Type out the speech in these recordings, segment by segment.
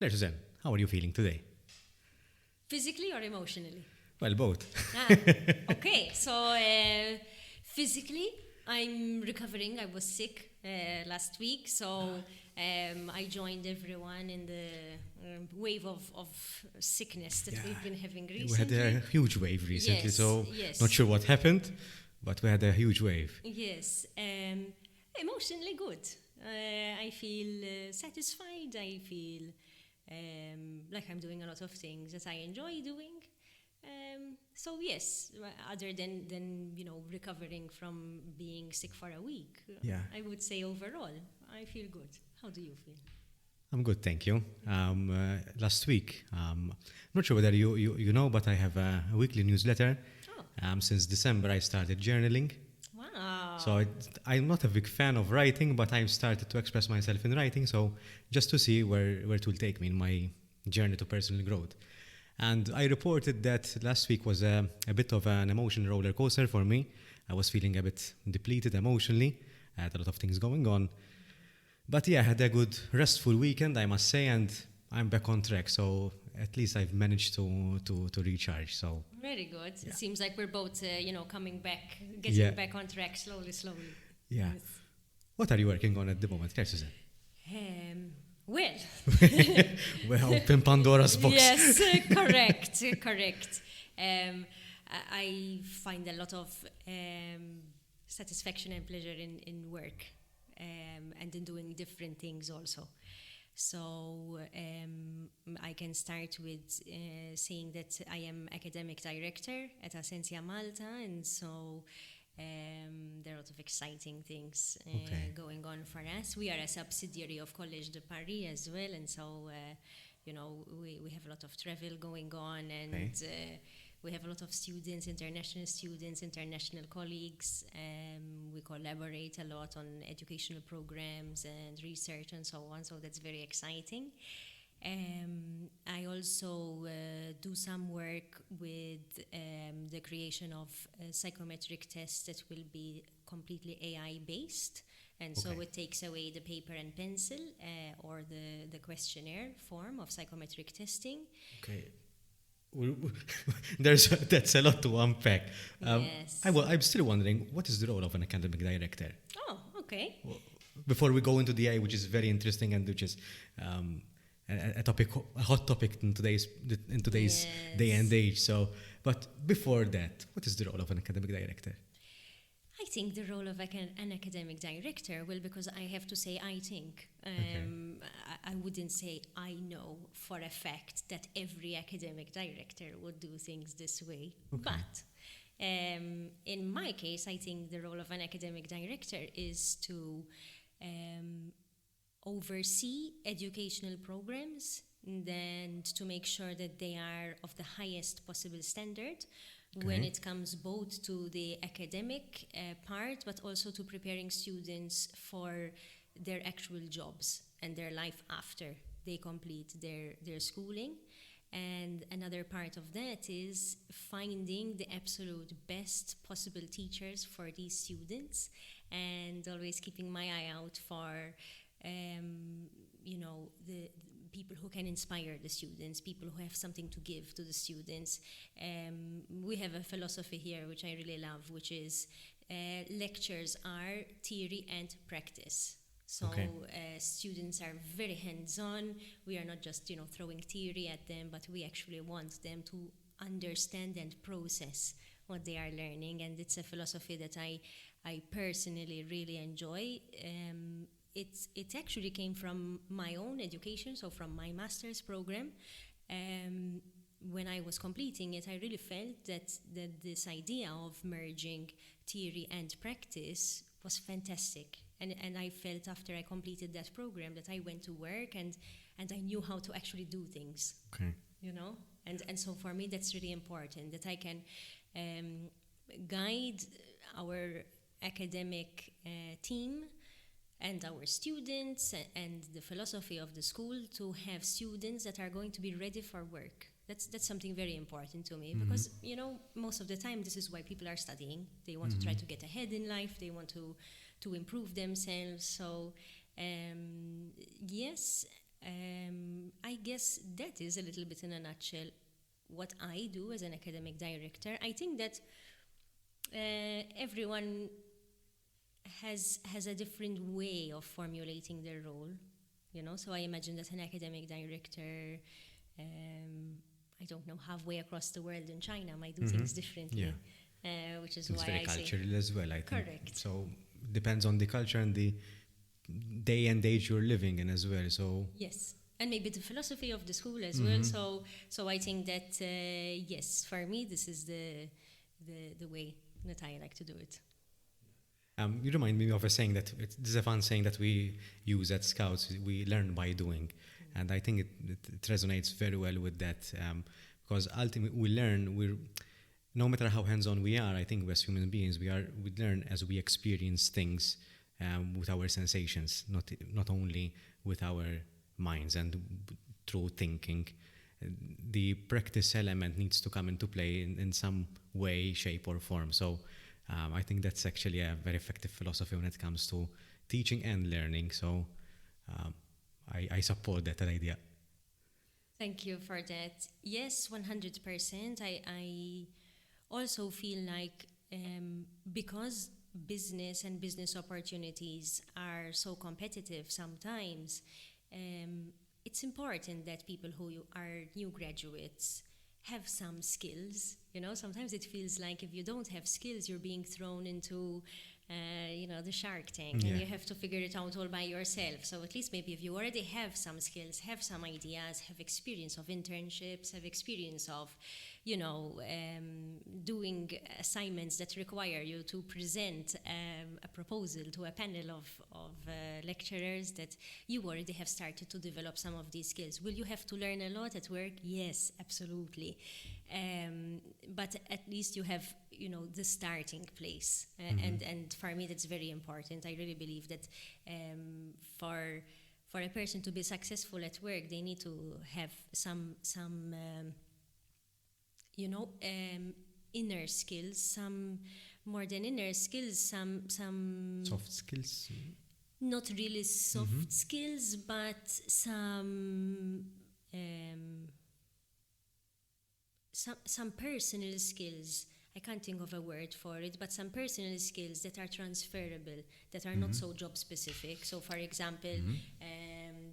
Claire-Suzanne, how are you feeling today? Physically or emotionally? Well, both. Okay, so physically, I'm recovering. I was sick last week, so I joined everyone in the wave of sickness that we've been having recently. We had a huge wave recently, Yes, so yes. not sure what happened, but we had a huge wave. Yes, emotionally good. I feel satisfied. I feel like I'm doing a lot of things that I enjoy doing. So yes, other than recovering from being sick for a week, I would say overall I feel good. How do you feel? I'm good, thank you. Last week, not sure whether you know, but I have a weekly newsletter. Oh. Since December, I started journaling. Wow. So I'm not a big fan of writing, but I've started to express myself in writing. So just to see where it will take me in my journey to personal growth. And I reported that last week was a bit of an emotional roller coaster for me. I was feeling a bit depleted emotionally. I had a lot of things going on. But yeah, I had a good restful weekend, I must say, and I'm back on track. So at least I've managed to recharge. So very good. Yeah. It seems like we're both, coming back, getting back on track slowly. Yeah. Yes. What are you working on at the moment, Claire-Suzanne? Well. We open Pandora's box. Yes, correct. I find a lot of satisfaction and pleasure in work and in doing different things also. So I can start with saying that I am academic director at Ascensia Malta, and so there are a lot of exciting things going on for us. We are a subsidiary of Collège de Paris as well, and so we have a lot of travel going on, and we have a lot of students, international colleagues. We collaborate a lot on educational programs and research and so on, so that's very exciting. I also do some work with the creation of psychometric tests that will be completely AI-based. And so it takes away the paper and pencil or the questionnaire form of psychometric testing. Okay. That's a lot to unpack. Yes. I'm still wondering, what is the role of an academic director? Oh, okay. Well, before we go into the AI, which is very interesting and which is a hot topic in today's day and age. So, but before that, what is the role of an academic director? I think the role of an academic director, well, because I have to say I think. I wouldn't say I know for a fact that every academic director would do things this way. Okay. But in my case, I think the role of an academic director is to oversee educational programs and to make sure that they are of the highest possible standard. When it comes both to the academic part, but also to preparing students for their actual jobs and their life after they complete their schooling. And another part of that is finding the absolute best possible teachers for these students, and always keeping my eye out for the people who can inspire the students, people who have something to give to the students. We have a philosophy here which I really love, which is lectures are theory and practice. So students are very hands-on. We are not just throwing theory at them, but we actually want them to understand and process what they are learning, and it's a philosophy that I personally really enjoy. It actually came from my own education, so from my master's program. When I was completing it, I really felt that this idea of merging theory and practice was fantastic. And I felt after I completed that program that I went to work and I knew how to actually do things. Okay. And so for me that's really important, that I can guide our academic team and our students and the philosophy of the school to have students that are going to be ready for work. That's something very important to me, because most of the time this is why people are studying. They want to try to get ahead in life. They want to improve themselves. So yes, I guess that is a little bit in a nutshell what I do as an academic director. I think that everyone has a different way of formulating their role, so I imagine that an academic director, I don't know, halfway across the world in China might do things differently, which is it's why very cultural as well, I think. Correct. So depends on the culture and the day and age you're living in as well. So yes, and maybe the philosophy of the school as well. So I think that yes, for me this is the way that I like to do it. You remind me of a saying that this is a fun saying that we use at Scouts. We learn by doing, and I think it resonates very well with that, because ultimately we learn. No matter how hands-on we are, I think as human beings we learn as we experience things with our sensations, not only with our minds and through thinking. The practice element needs to come into play in some way, shape, or form. So I think that's actually a very effective philosophy when it comes to teaching and learning. So I support that idea. Thank you for that. Yes, 100%. I also feel like because business and business opportunities are so competitive sometimes, it's important that people who are new graduates have some skills. Sometimes it feels like if you don't have skills, you're being thrown into the Shark Tank, and you have to figure it out all by yourself. So at least maybe if you already have some skills, have some ideas, have experience of internships, have experience of doing assignments that require you to present a proposal to a panel of lecturers, that you already have started to develop some of these skills. Will you have to learn a lot at work? Yes, absolutely. But at least you have the starting place, and for me that's very important. I really believe that for a person to be successful at work, they need to have some inner skills, some more than inner skills, some soft skills. Not really soft skills, but some personal skills. I can't think of a word for it, but some personal skills that are transferable, that are not so job specific. So for example,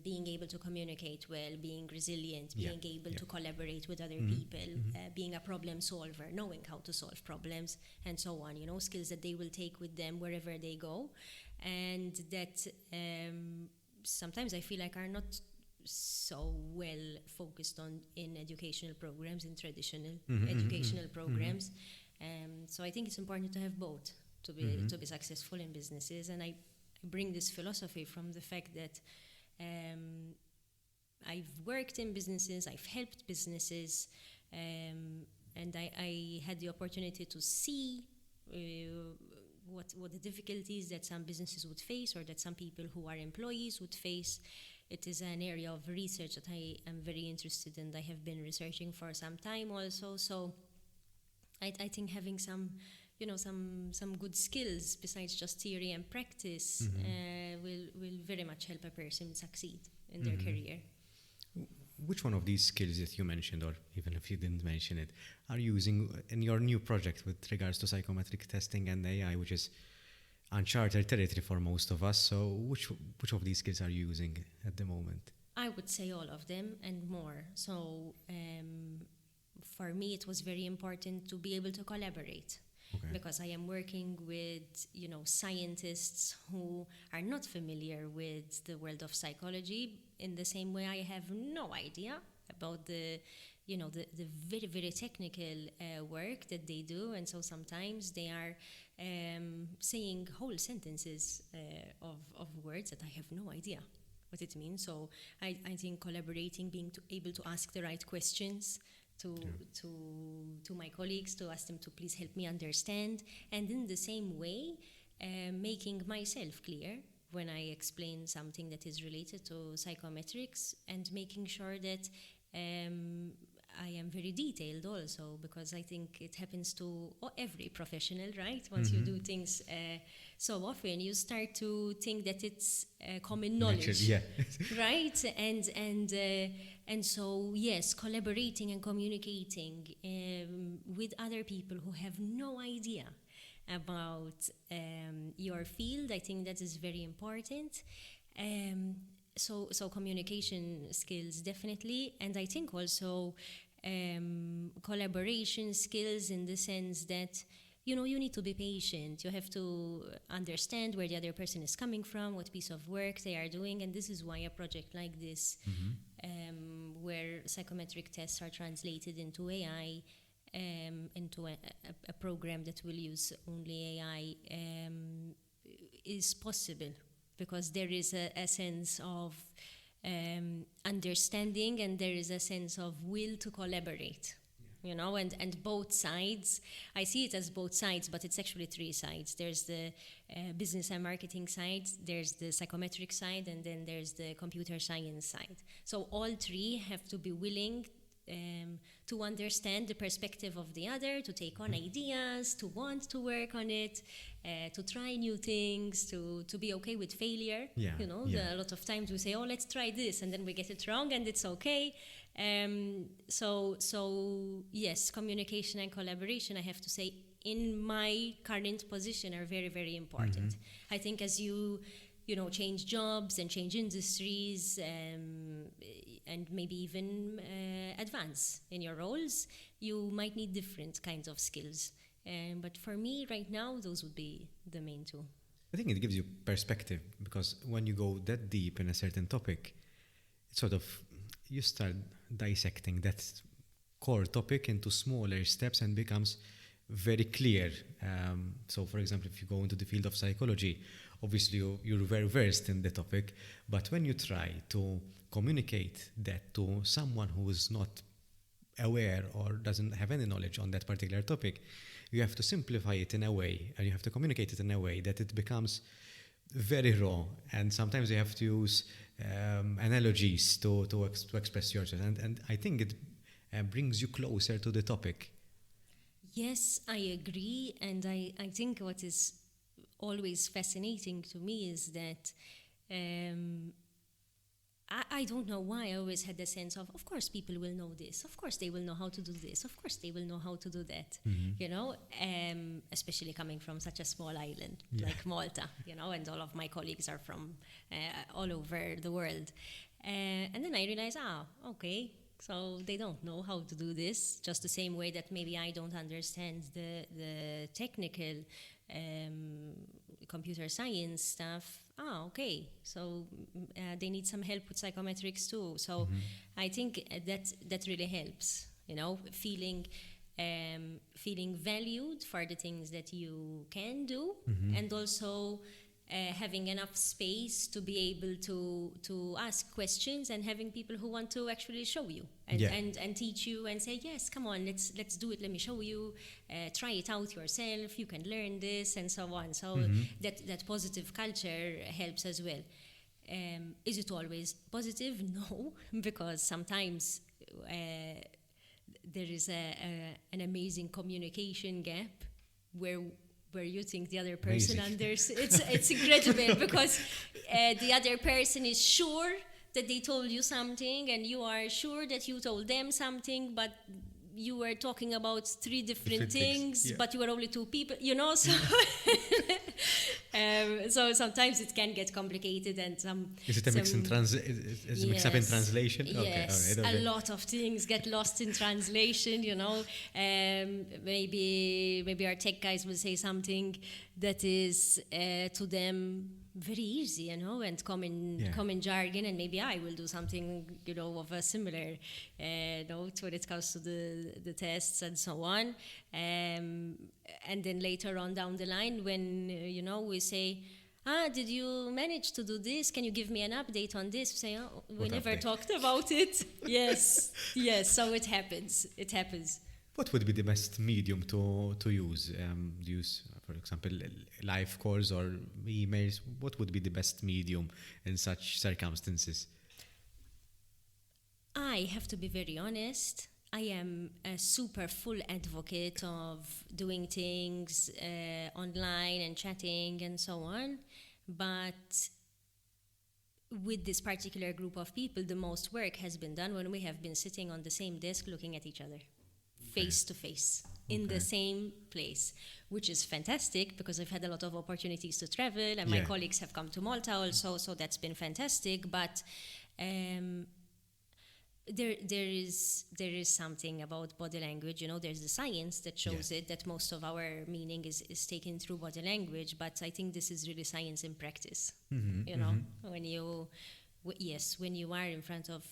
being able to communicate well, being resilient, being able to collaborate with other people, being a problem solver, knowing how to solve problems, and so on, skills that they will take with them wherever they go, and that sometimes I feel like are not so well focused on in educational programs, in traditional educational programs. So I think it's important to have both to be successful in businesses. And I bring this philosophy from the fact that I've worked in businesses, I've helped businesses, and I had the opportunity to see what the difficulties that some businesses would face, or that some people who are employees would face. It is an area of research that I am very interested in. I have been researching for some time also. So I think having some good skills besides just theory and practice will very much help a person succeed in their career. Which one of these skills that you mentioned, or even if you didn't mention it, are you using in your new project with regards to psychometric testing and AI, which is uncharted territory for most of us? So which of these skills are you using at the moment? I would say all of them and more. So for me, it was very important to be able to collaborate. Okay. Because I am working with, scientists who are not familiar with the world of psychology. In the same way, I have no idea about the very, very technical work that they do. And so sometimes they are saying whole sentences of words that I have no idea what it means. So I think collaborating, being able to ask the right questions to my colleagues, to ask them to please help me understand, and in the same way making myself clear when I explain something that is related to psychometrics, and making sure that I am very detailed also, because I think it happens to every professional, right? Once you do things so often, you start to think that it's common knowledge, right? And And so, yes, collaborating and communicating with other people who have no idea about your field, I think that is very important. So communication skills, definitely. And I think also collaboration skills, in the sense that, you know, you need to be patient. You have to understand where the other person is coming from, what piece of work they are doing. And this is why a project like this, where psychometric tests are translated into AI, into a program that will use only AI, is possible, because there is a sense of understanding, and there is a sense of will to collaborate. You know, and both sides, I see it as both sides, but it's actually three sides. There's the business and marketing side, there's the psychometric side, and then there's the computer science side. So all three have to be willing to understand the perspective of the other, to take on ideas, to want to work on it, to try new things, to be okay with failure. You know, a lot of times we say, oh, let's try this, and then we get it wrong, and it's okay. So yes, communication and collaboration, I have to say, in my current position, are very, very important. I think as you change jobs and change industries, and maybe even advance in your roles, you might need different kinds of skills. But for me, right now, those would be the main two. I think it gives you perspective, because when you go that deep in a certain topic, it's sort of, you start dissecting that core topic into smaller steps and becomes very clear. So, for example, if you go into the field of psychology, obviously you're very versed in the topic, but when you try to communicate that to someone who is not aware or doesn't have any knowledge on that particular topic, you have to simplify it in a way, and you have to communicate it in a way that it becomes very raw, and sometimes you have to use analogies to express yourself, and I think it brings you closer to the topic. Yes, I agree, and I think what is always fascinating to me is that I don't know why I always had the sense of course people will know this, of course they will know how to do this, of course they will know how to do that, you know, especially coming from such a small island like Malta, you know, and all of my colleagues are from all over the world. And then I realized, okay, so they don't know how to do this, just the same way that maybe I don't understand the technical computer science stuff. Okay, so they need some help with psychometrics too. So I think that really helps, you know, feeling valued for the things that you can do, and also having enough space to be able to ask questions, and having people who want to actually show you and teach you and say, yes, come on, let's do it, let me show you, try it out yourself, you can learn this, and so on. So that positive culture helps as well. Is it always positive? No, because sometimes there is an amazing communication gap where you think the other person it's incredible, because the other person is sure that they told you something, and you are sure that you told them something, but you were talking about three different things, but you were only two people, you know, so so sometimes it can get complicated, and is it a mix up in translation? Yes, okay. A lot of things get lost in translation, you know. Maybe our tech guys will say something that is to them very easy, you know, and common jargon, and maybe I will do something, you know, of a similar note when it comes to the tests and so on. And then later on down the line, when you know, we say, did you manage to do this? Can you give me an update on this? We say, we never talked about it. Yes. So it happens. What would be the best medium to use? Use, for example, live calls or emails? What would be the best medium in such circumstances? I have to be very honest. I am a super full advocate of doing things online and chatting and so on, but with this particular group of people, the most work has been done when we have been sitting on the same desk looking at each other, face to face, in the same place, which is fantastic because I've had a lot of opportunities to travel, and my colleagues have come to Malta also, so that's been fantastic. But there is something about body language. There's the science that shows it, that most of our meaning is taken through body language, but I think this is really science in practice. When you are in front of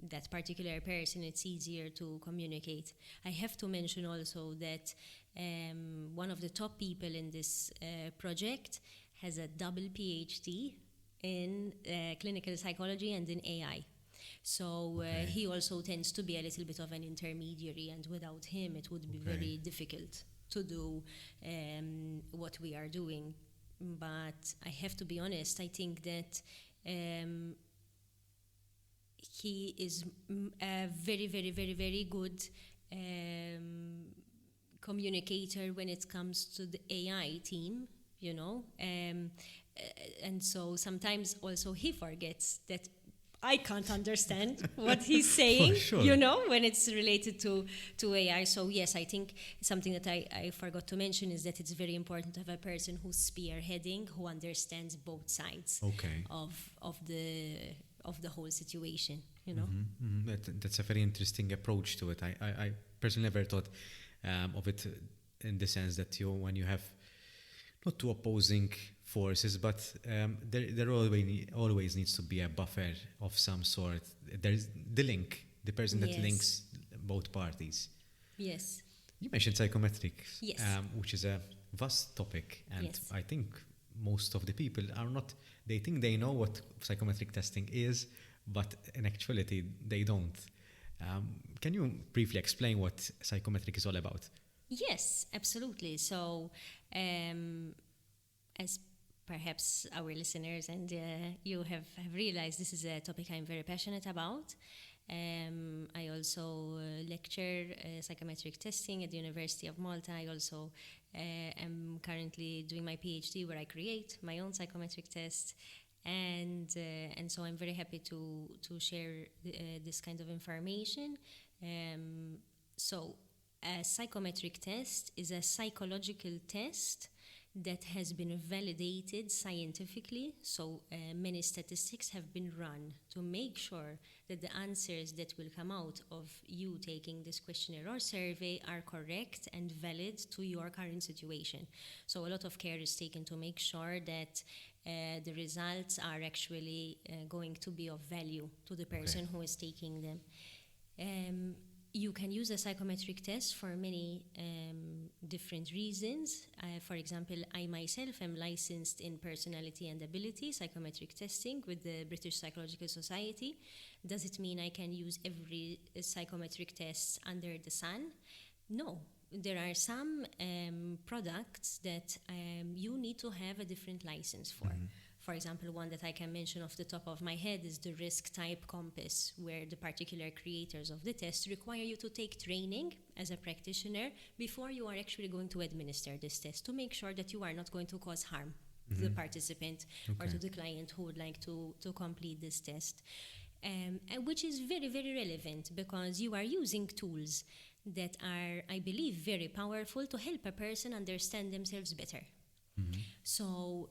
that particular person, it's easier to communicate. I have to mention also that one of the top people in this project has a double PhD in clinical psychology and in AI. So he also tends to be a little bit of an intermediary, and without him it would be very difficult to do what we are doing. But I have to be honest, I think that he is a very, very, very, very good communicator when it comes to the AI team, and so sometimes also he forgets that I can't understand what he's saying, when it's related to AI. So yes, I think something that I forgot to mention is that it's very important to have a person who's spearheading, who understands both sides of the whole situation, That's a very interesting approach to it. I personally never thought of it in the sense that when you have not two opposing forces, but there always needs to be a buffer of some sort. There's the link, the person that links both parties. Yes. You mentioned psychometrics, which is a vast topic, and I think most of the people they think they know what psychometric testing is, but in actuality they don't. Can you briefly explain what psychometric is all about? Yes, absolutely. So, as perhaps our listeners and you have realized, this is a topic I'm very passionate about. I also lecture psychometric testing at the University of Malta. I also am currently doing my PhD where I create my own psychometric test. And so I'm very happy to share this kind of information. So a psychometric test is a psychological test that has been validated scientifically. So many statistics have been run to make sure that the answers that will come out of you taking this questionnaire or survey are correct and valid to your current situation. So a lot of care is taken to make sure that the results are actually going to be of value to the person who is taking them. You can use a psychometric test for many different reasons. For example, I myself am licensed in personality and ability psychometric testing with the British Psychological Society. Does it mean I can use every psychometric test under the sun? No. There are some products that you need to have a different license for. For example, one that I can mention off the top of my head is the risk type compass, where the particular creators of the test require you to take training as a practitioner before you are actually going to administer this test, to make sure that you are not going to cause harm to the participant or to the client who would like to complete this test. Which is very, very relevant because you are using tools that are, I believe, very powerful to help a person understand themselves better. So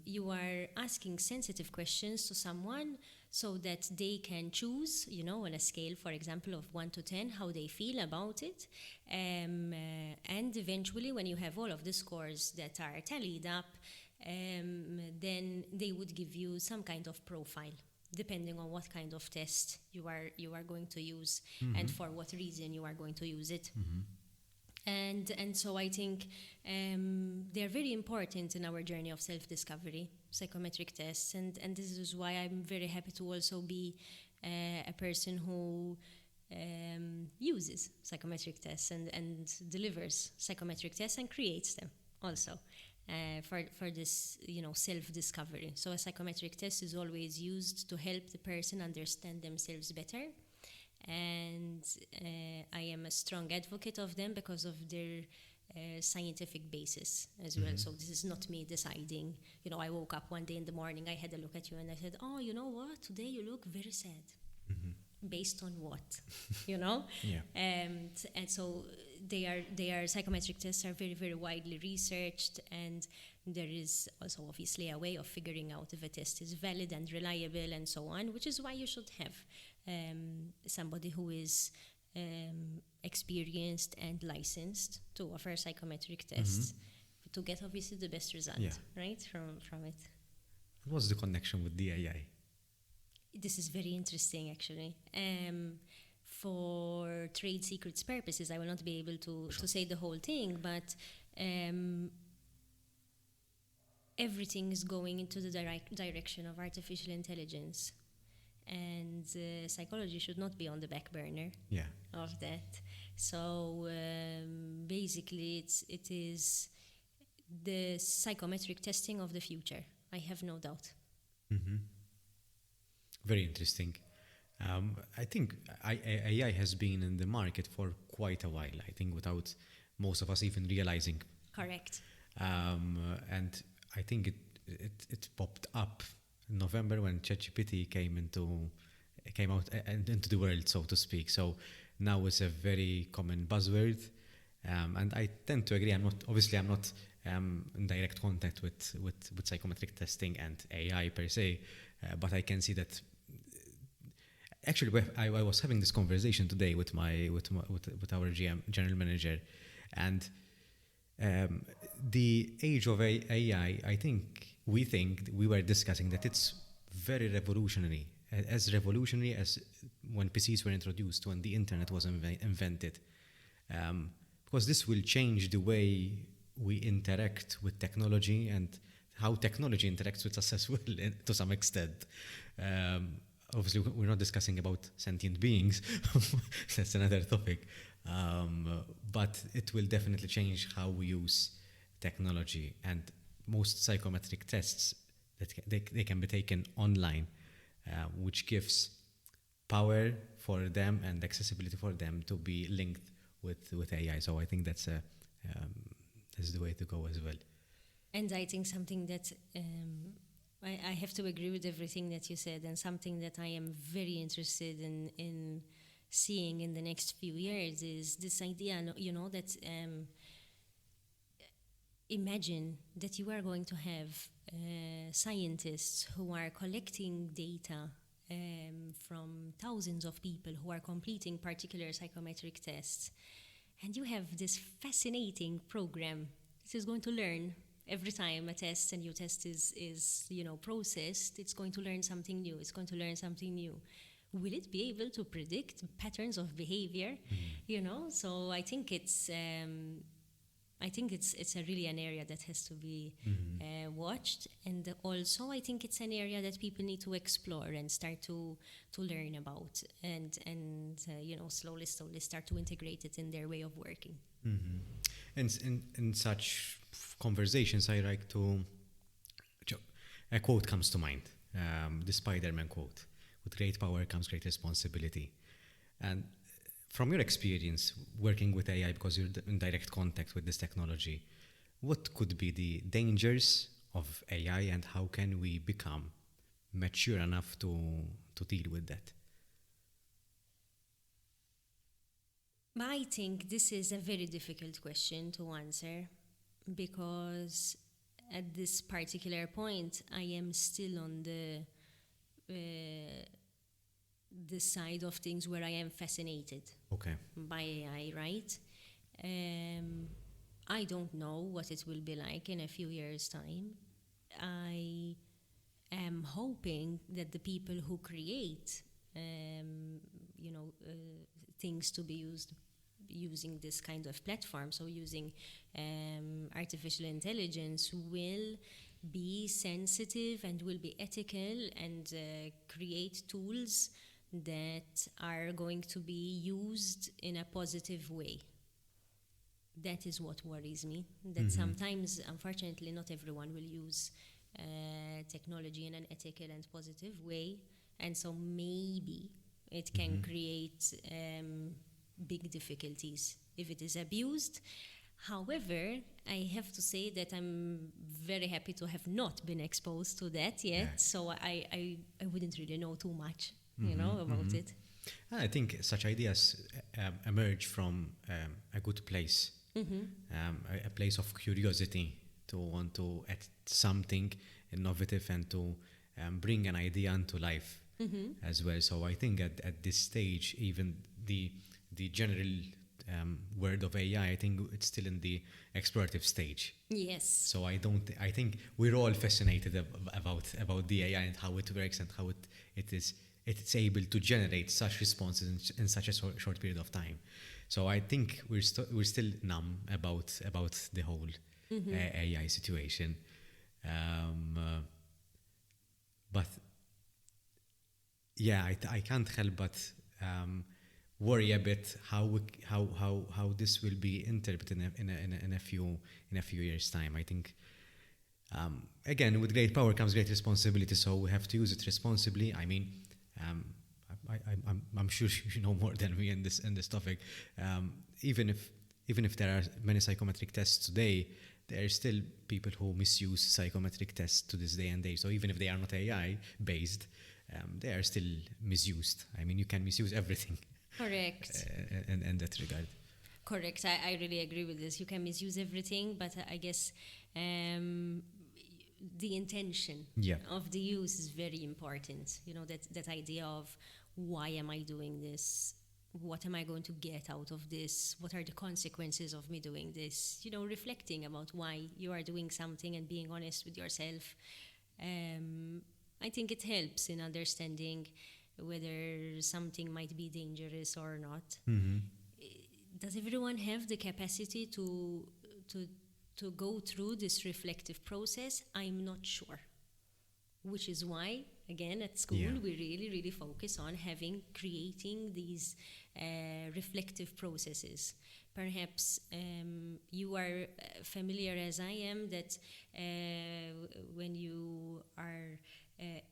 you are asking sensitive questions to someone so that they can choose, on a scale, for example, of 1 to 10, how they feel about it. And eventually, when you have all of the scores that are tallied up, then they would give you some kind of profile, depending on what kind of test you are going to use and for what reason you are going to use it. And so I think they're very important in our journey of self-discovery, psychometric tests, and this is why I'm very happy to also be a person who uses psychometric tests and delivers psychometric tests and creates them also for this, self-discovery. So a psychometric test is always used to help the person understand themselves better. And I am a strong advocate of them because of their scientific basis as well. So this is not me deciding. I woke up one day in the morning, I had a look at you and I said, oh, you know what, today you look very sad. Based on what? Yeah. And so they are psychometric tests are very, very widely researched, and there is also obviously a way of figuring out if a test is valid and reliable and so on, which is why you should have somebody who is experienced and licensed to offer psychometric tests to get obviously the best result, right, from it. What's the connection with the AI? This is very interesting, actually. For trade secrets purposes, I will not be able to say the whole thing, but everything is going into the direction of artificial intelligence. And psychology should not be on the back burner of that. So basically, it is the psychometric testing of the future. I have no doubt. Very interesting. I think AI has been in the market for quite a while, I think, without most of us even realizing. Correct. And I think it popped up in November when ChatGPT came out into the world, so to speak. So now it's a very common buzzword, and I tend to agree. I'm not in direct contact with psychometric testing and AI per se, but I can see that. Actually, I was having this conversation today with our general manager, and the age of AI. We were discussing that it's very revolutionary, as revolutionary as when PCs were introduced, when the internet was invented, because this will change the way we interact with technology and how technology interacts with us as well, to some extent. Obviously, we're not discussing about sentient beings. That's another topic. But it will definitely change how we use technology. And most psychometric tests, they can be taken online, which gives power for them and accessibility for them to be linked with AI. So I think that's the way to go as well. And I think something that I have to agree with everything that you said, and something that I am very interested in seeing in the next few years is this idea, that imagine that you are going to have scientists who are collecting data from thousands of people who are completing particular psychometric tests, and you have this fascinating program that is going to learn. Every time a new test is processed, it's going to learn something new. It's going to learn something new. Will it be able to predict patterns of behavior? So I think it's a really an area that has to be watched, and also I think it's an area that people need to explore and start to learn about, and slowly start to integrate it in their way of working. And in such conversations, I like to. A quote comes to mind, the Spider-Man quote: "With great power comes great responsibility." And from your experience working with AI, because you're in direct contact with this technology, what could be the dangers of AI, and how can we become mature enough to deal with that? I think this is a very difficult question to answer, because at this particular point, I am still on the side of things where I am fascinated by AI, right? I don't know what it will be like in a few years' time. I am hoping that the people who create things to be used using this kind of platform, so using artificial intelligence, will be sensitive and will be ethical and create tools that are going to be used in a positive way. That is what worries me, that sometimes, unfortunately, not everyone will use technology in an ethical and positive way, and so maybe it can create big difficulties if it is abused. However, I have to say that I'm very happy to have not been exposed to that yet, so I wouldn't really know too much, about it. I think such ideas emerge from a good place, a place of curiosity to want to add something innovative and to bring an idea into life as well. So I think at this stage, even the general word of AI, I think it's still in the explorative stage. Yes. So I think we're all fascinated about the AI and how it works and how it's able to generate such responses in such a short period of time. So I think we're still numb about the whole AI situation. But yeah, I can't help but worry a bit how this will be interpreted in a few years' time. I think again, with great power comes great responsibility, so we have to use it responsibly. I mean, I'm sure you know more than me in this topic. Even if there are many psychometric tests today, there are still people who misuse psychometric tests to this day and age. So even if they are not AI based, they are still misused. I mean, you can misuse everything. Correct. In that regard. Correct. I really agree with this. You can misuse everything, but I guess the intention of the use is very important. That idea of why am I doing this? What am I going to get out of this? What are the consequences of me doing this? Reflecting about why you are doing something and being honest with yourself. I think it helps in understanding whether something might be dangerous or not. Does everyone have the capacity to go through this reflective process? I'm not sure. Which is why, again, at school, we really, really focus on creating these reflective processes. Perhaps you are familiar as I am that when you are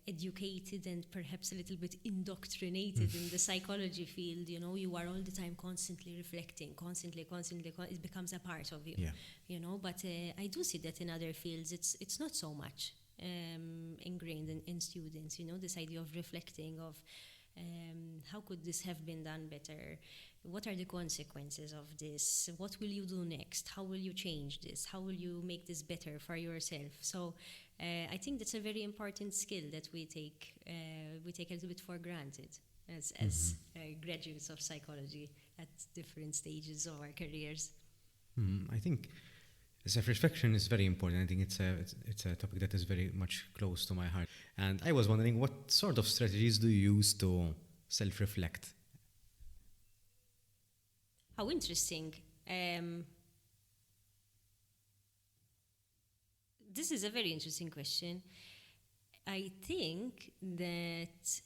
educated and perhaps a little bit indoctrinated in the psychology field, you are all the time constantly reflecting, constantly, it becomes a part of you, but I do see that in other fields it's not so much ingrained in students, this idea of reflecting, of how could this have been done better? What are the consequences of this? What will you do next? How will you change this? How will you make this better for yourself? So I think that's a very important skill that we take a little bit for granted as graduates of psychology at different stages of our careers. I think self-reflection is very important. I think it's a topic that is very much close to my heart. And I was wondering, what sort of strategies do you use to self-reflect? How interesting. This is a very interesting question. I think that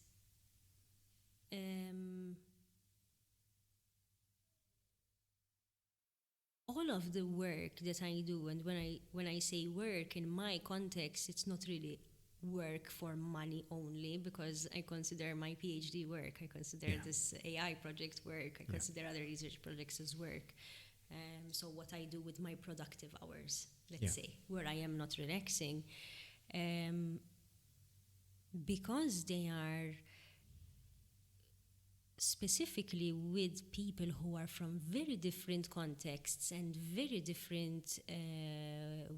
all of the work that I do, and when I say work in my context, it's not really work for money only, because I consider my PhD work, I consider this AI project work, I consider other research projects as work. So what I do with my productive hours, let's say, where I am not relaxing, because they are specifically with people who are from very different contexts and very different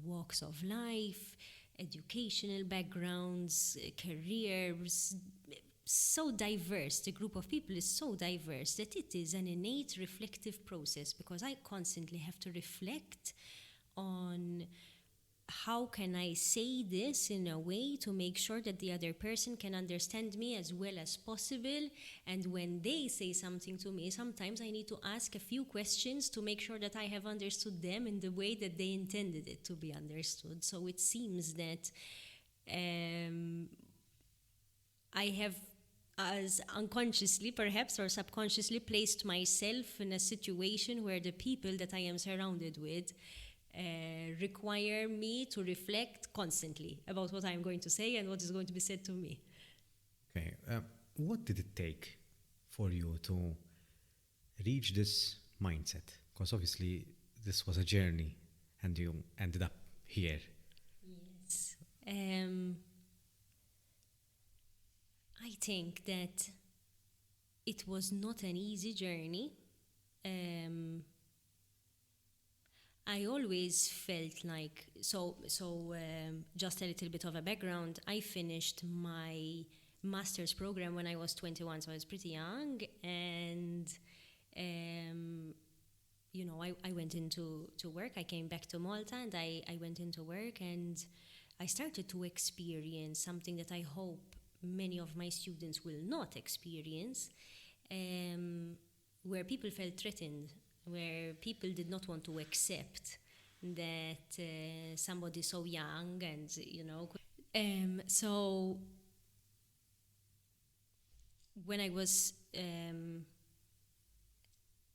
walks of life, educational backgrounds, careers, so diverse. The group of people is so diverse that it is an innate reflective process, because I constantly have to reflect on how can I say this in a way to make sure that the other person can understand me as well as possible. And when they say something to me, sometimes I need to ask a few questions to make sure that I have understood them in the way that they intended it to be understood. So it seems that I have, as unconsciously perhaps or subconsciously, placed myself in a situation where the people that I am surrounded with require me to reflect constantly about what I'm going to say and what is going to be said to me. Okay, what did it take for you to reach this mindset? Because obviously this was a journey and you ended up here. Yes. I think that it was not an easy journey. I always felt like, just a little bit of a background, I finished my master's program when I was 21, so I was pretty young, and I went into work. I came back to Malta and I went into work, and I started to experience something that I hope many of my students will not experience, where people felt threatened, where people did not want to accept that somebody so young and, so when I was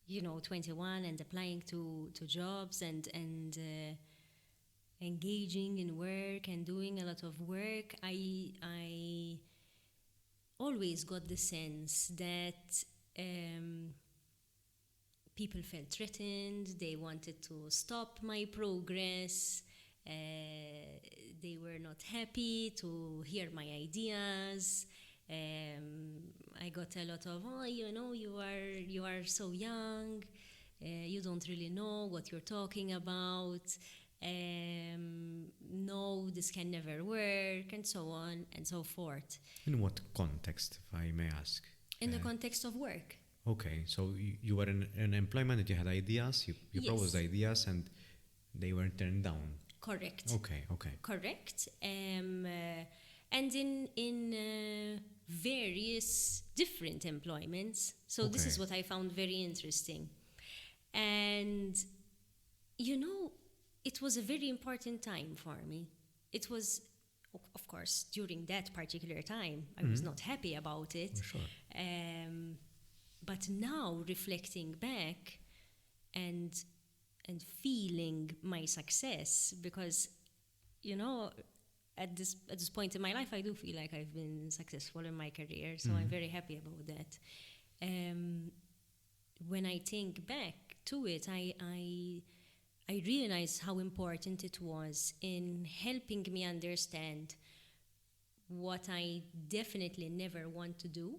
21 and applying to jobs and engaging in work and doing a lot of work, I always got the sense that people felt threatened. They wanted to stop my progress. They were not happy to hear my ideas. I got a lot of, you are so young, you don't really know what you're talking about, no, this can never work, and so on and so forth. In what context, if I may ask? In the context of work. Okay, so you were in employment and you had ideas, you Yes. proposed ideas and they were turned down. Correct. Okay. Correct. And in various different employments. So this is what I found very interesting. And, it was a very important time for me. It was, of course, during that particular time, I was not happy about it. Sure. But now, reflecting back and feeling my success, because, at this point in my life, I do feel like I've been successful in my career, so I'm very happy about that. When I think back to it, I realize how important it was in helping me understand what I definitely never want to do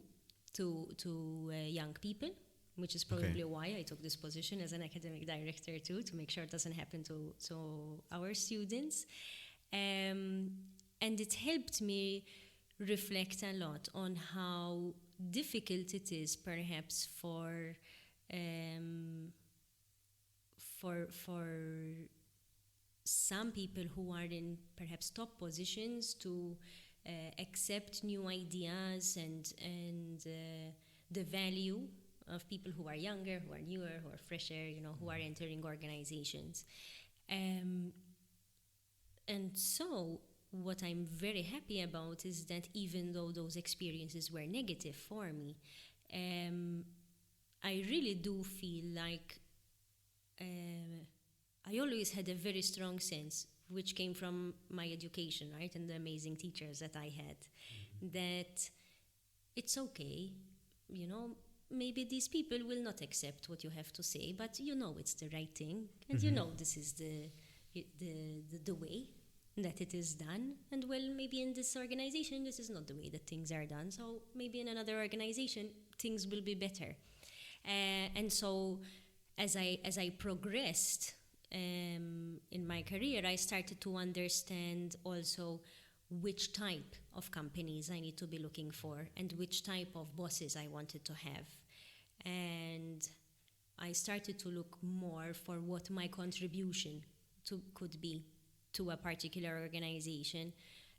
to young people, which is probably why I took this position as an academic director too, to make sure it doesn't happen to our students. And it helped me reflect a lot on how difficult it is perhaps for some people who are in perhaps top positions to accept new ideas and the value of people who are younger, who are newer, who are fresher, who are entering organizations. And so what I'm very happy about is that even though those experiences were negative for me, I really do feel like I always had a very strong sense, which came from my education, right, and the amazing teachers that I had, that it's okay, maybe these people will not accept what you have to say, but it's the right thing, and this is the way that it is done, and well, maybe in this organization this is not the way that things are done, so maybe in another organization things will be better. And so as I progressed in my career, I started to understand also which type of companies I need to be looking for and which type of bosses I wanted to have. And I started to look more for what my contribution could be to a particular organization.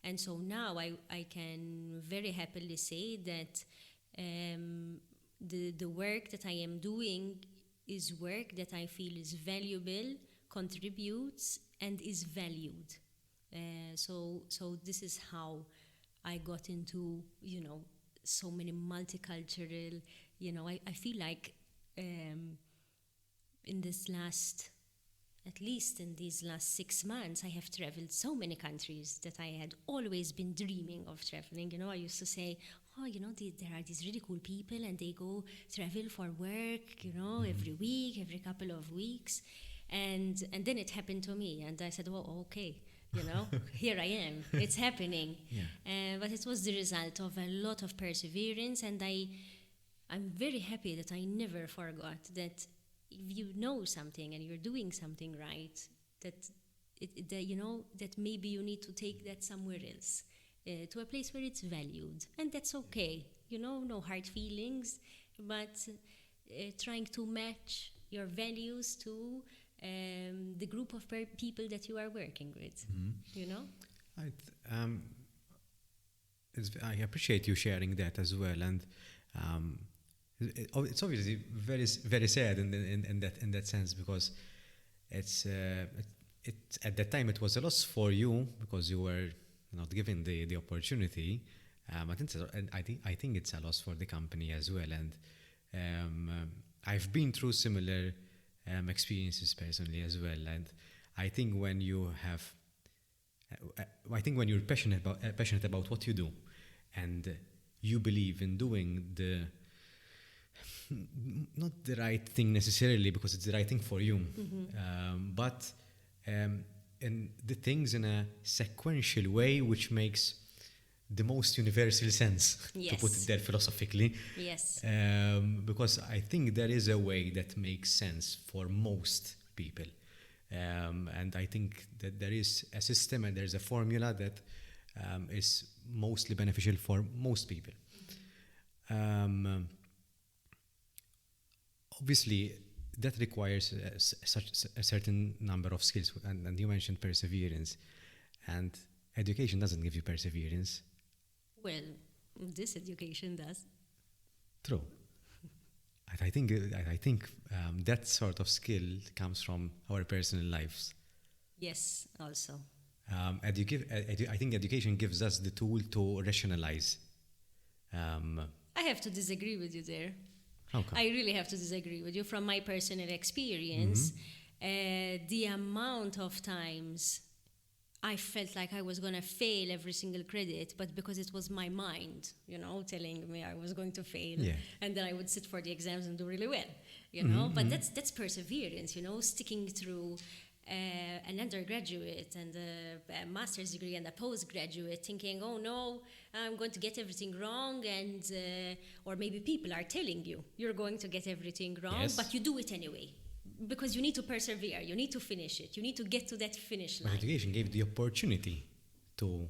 And so now I can very happily say that the work that I am doing is work that I feel is valuable, contributes, and is valued. So this is how I got into, so many multicultural, I feel like at least in these last 6 months, I have traveled so many countries that I had always been dreaming of traveling. I used to say, there are these really cool people and they go travel for work, every week, every couple of weeks. And then it happened to me, and I said, "Oh, okay, here I am. It's happening." Yeah. But it was the result of a lot of perseverance, and I'm very happy that I never forgot that if you know something and you're doing something right, that that maybe you need to take that somewhere else, to a place where it's valued, and that's okay. No hard feelings, but trying to match your values to the group of people that you are working with. I appreciate you sharing that as well, and it's obviously very very sad in that sense, because it's at that time it was a loss for you because you were not given the opportunity. I think it's a loss for the company as well, and I've been through similar experiences personally as well, and I think when you're passionate about what you do, and you believe in doing not the right thing necessarily because it's the right thing for you, but in the things in a sequential way which makes the most universal sense, to put it there philosophically. Yes. Because I think there is a way that makes sense for most people. And I think that there is a system and there's a formula that is mostly beneficial for most people. Obviously, that requires a certain number of skills, and you mentioned perseverance, and education doesn't give you perseverance. Well, this education does. True. I think that sort of skill comes from our personal lives. Yes, also. I think education gives us the tool to rationalize. I have to disagree with you there. How come? I really have to disagree with you. From my personal experience, the amount of times I felt like I was going to fail every single credit, but because it was my mind, telling me I was going to fail, and then I would sit for the exams and do really well, But that's perseverance, sticking through an undergraduate and a master's degree and a postgraduate, thinking, oh no, I'm going to get everything wrong, and or maybe people are telling you you're going to get everything wrong, but you do it anyway. Because you need to persevere, you need to finish it, you need to get to that finish line. But education gave the opportunity to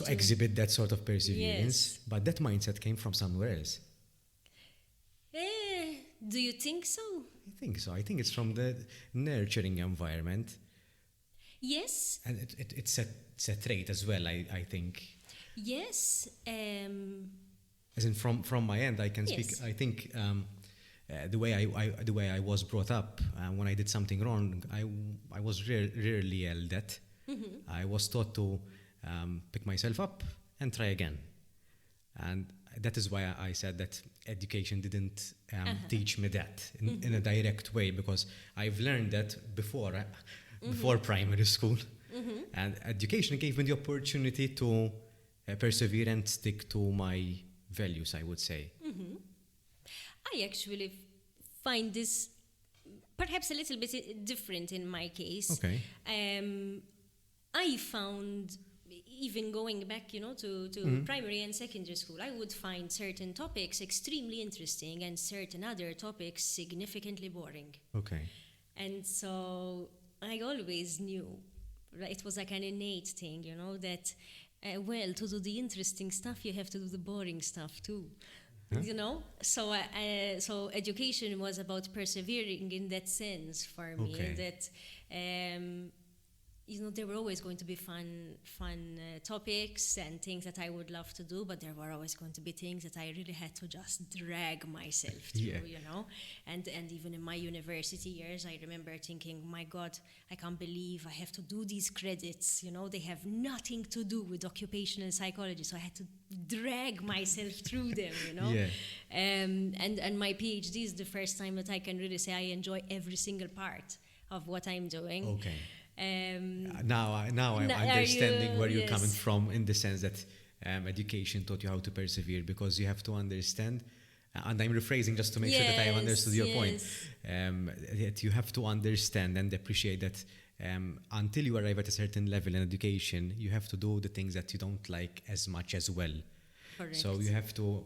exhibit that sort of perseverance, but that mindset came from somewhere else. Do you think so? I think so. I think it's from the nurturing environment. Yes. And it's a trait as well, I think. Yes. As in from my end, I can speak. I think the way I was brought up, when I did something wrong, I was rarely yelled at. I was taught to pick myself up and try again, and that is why I said that education didn't teach me that in a direct way, because I've learned that before primary school, and education gave me the opportunity to persevere and stick to my values, I would say. I actually find this perhaps a little bit different in my case. Okay. I found, even going back, to primary and secondary school, I would find certain topics extremely interesting and certain other topics significantly boring. Okay. And so I always knew, it was like an innate thing, that, to do the interesting stuff, you have to do the boring stuff too. So education was about persevering in that sense for me. That there were always going to be fun topics and things that I would love to do, but there were always going to be things that I really had to just drag myself through. And even in my university years, I remember thinking, my God, I can't believe I have to do these credits. They have nothing to do with occupational psychology, so I had to drag myself through them. And my PhD is the first time that I can really say I enjoy every single part of what I'm doing. Okay. Now I'm understanding where you're coming from, in the sense that education taught you how to persevere, because you have to understand And I'm rephrasing just to make sure that I have understood your point. Yes. That you have to understand and appreciate that until you arrive at a certain level in education, you have to do the things that you don't like as much as well. Correct. So you have to.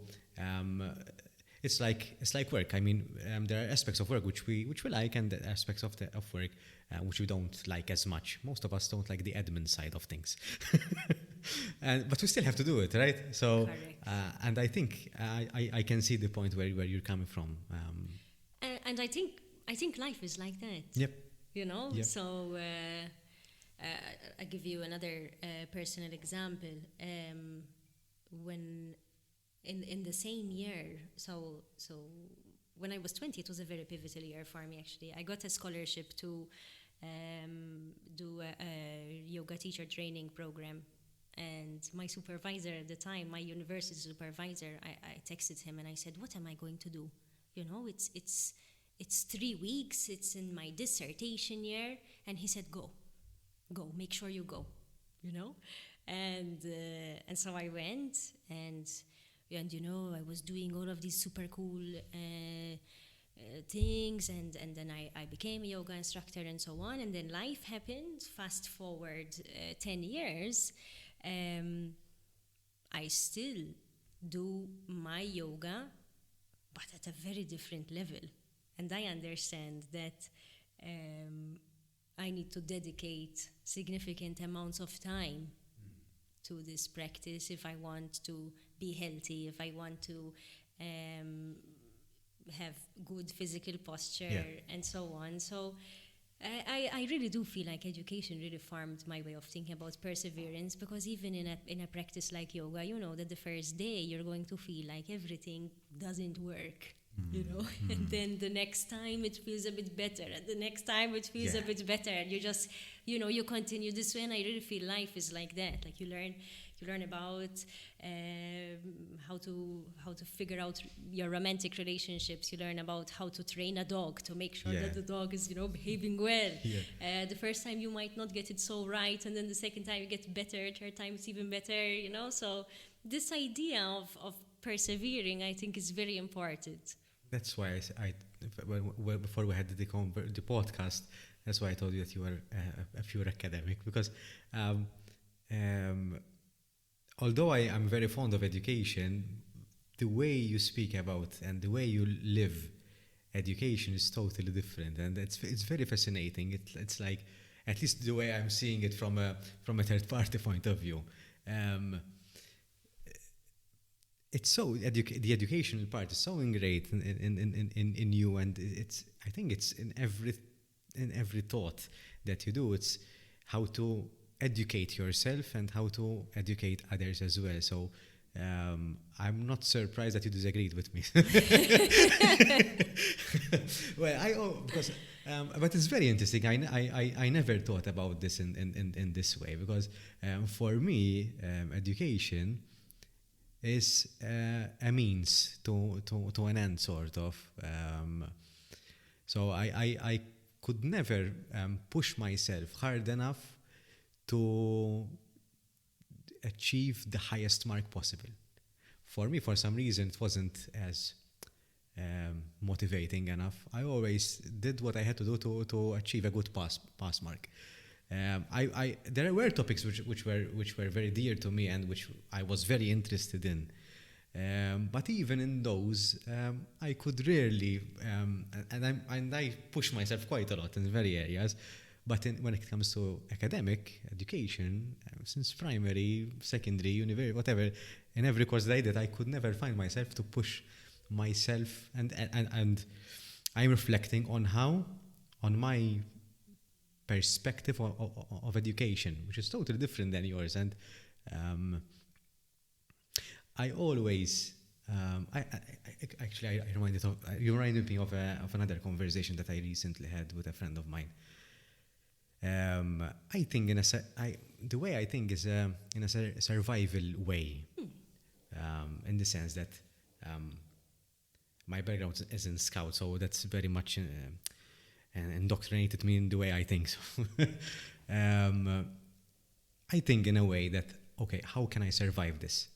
It's like work. I mean, there are aspects of work which we like, and aspects of work which we don't like as much. Most of us don't like the admin side of things, but we still have to do it, right? So, and I think I can see the point where you're coming from. And I think life is like that. Yep. You know. Yep. So I give you another personal example. When in the same year, so when I was 20, it was a very pivotal year for me, actually. I got a scholarship to do a yoga teacher training program. And my supervisor at the time, my university supervisor, I texted him and I said, what am I going to do? You know, it's 3 weeks, it's in my dissertation year. And he said, go, make sure you go, you know? And so I went, and you know, I was doing all of these super cool things, and then I became a yoga instructor and so on. And then life happened. Fast forward 10 years, I still do my yoga, but at a very different level. And I understand that I need to dedicate significant amounts of time to this practice if I want to be healthy, if I want to have good physical posture, and so on. So I really do feel like education really formed my way of thinking about perseverance, because even in a practice like yoga, you know that the first day you're going to feel like everything doesn't work. You know, and then the next time it feels a bit better, and the next time it feels a bit better, and you just, you know, you continue this way. And I really feel life is like that. Like you learn about how to figure out your romantic relationships. You learn about how to train a dog to make sure that the dog is, you know, behaving well. The first time you might not get it so right, and then the second time you get better, third time it's even better, you know. So this idea of persevering, I think, is very important. That's why before we had the podcast, that's why I told you that you were a pure academic, because although I am very fond of education, the way you speak about and the way you live education is totally different, and it's very fascinating. It's like, at least the way I'm seeing it from a third party point of view. It's so the educational part is so ingrained in you, and I think it's in every thought that you do. It's how to educate yourself and how to educate others as well. So I'm not surprised that you disagreed with me. Well, because but it's very interesting. I never thought about this in this way, because for me, education is a means to an end, sort of. So I could never push myself hard enough to achieve the highest mark possible. For me, for some reason, it wasn't as motivating enough. I always did what I had to do to achieve a good pass mark. There were topics which were very dear to me and which I was very interested in. But even in those, I could rarely, and I push myself quite a lot in very areas. But when it comes to academic education, since primary, secondary, university, whatever, in every course that I did, I could never find myself to push myself. And I'm reflecting on my perspective of education, which is totally different than yours. And I always, you reminded me of another conversation that I recently had with a friend of mine. I think the way I think is in a survival way, in the sense that my background is in Scout, so that's very much indoctrinated me in the way I think. So I think in a way that, okay, how can I survive this?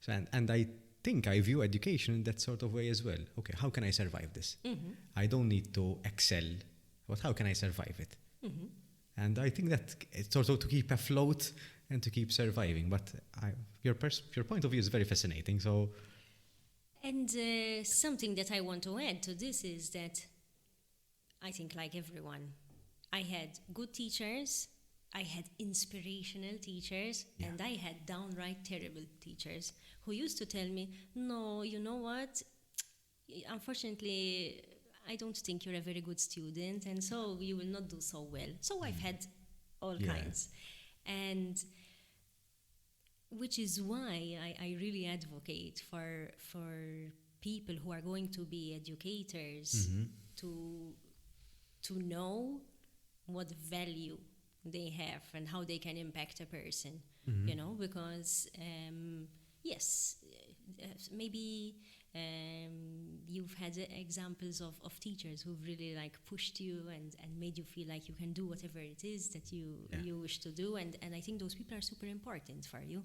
So and I think I view education in that sort of way as well. Okay, how can I survive this? I don't need to excel, but how can I survive it? And I think that it's also to keep afloat and to keep surviving. But your point of view is very fascinating. So, and something that I want to add to this is that I think, like everyone, I had good teachers, I had inspirational teachers, and I had downright terrible teachers who used to tell me, no, you know what, unfortunately, I don't think you're a very good student, and so you will not do so well. So I've had all kinds. And which is why I really advocate for people who are going to be educators to know what value they have and how they can impact a person, you know, because yes, maybe you've had examples of teachers who've really like pushed you and made you feel like you can do whatever it is that you wish to do, and I think those people are super important for you.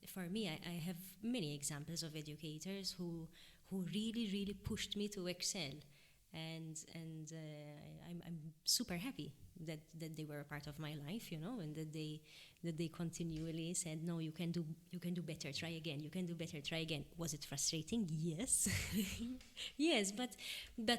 For me, I have many examples of educators who really pushed me to excel, and I'm super happy that they were a part of my life, you know, and that they continually said, no, you can do better, try again, you can do better, try again. Was it frustrating? Yes. Yes, but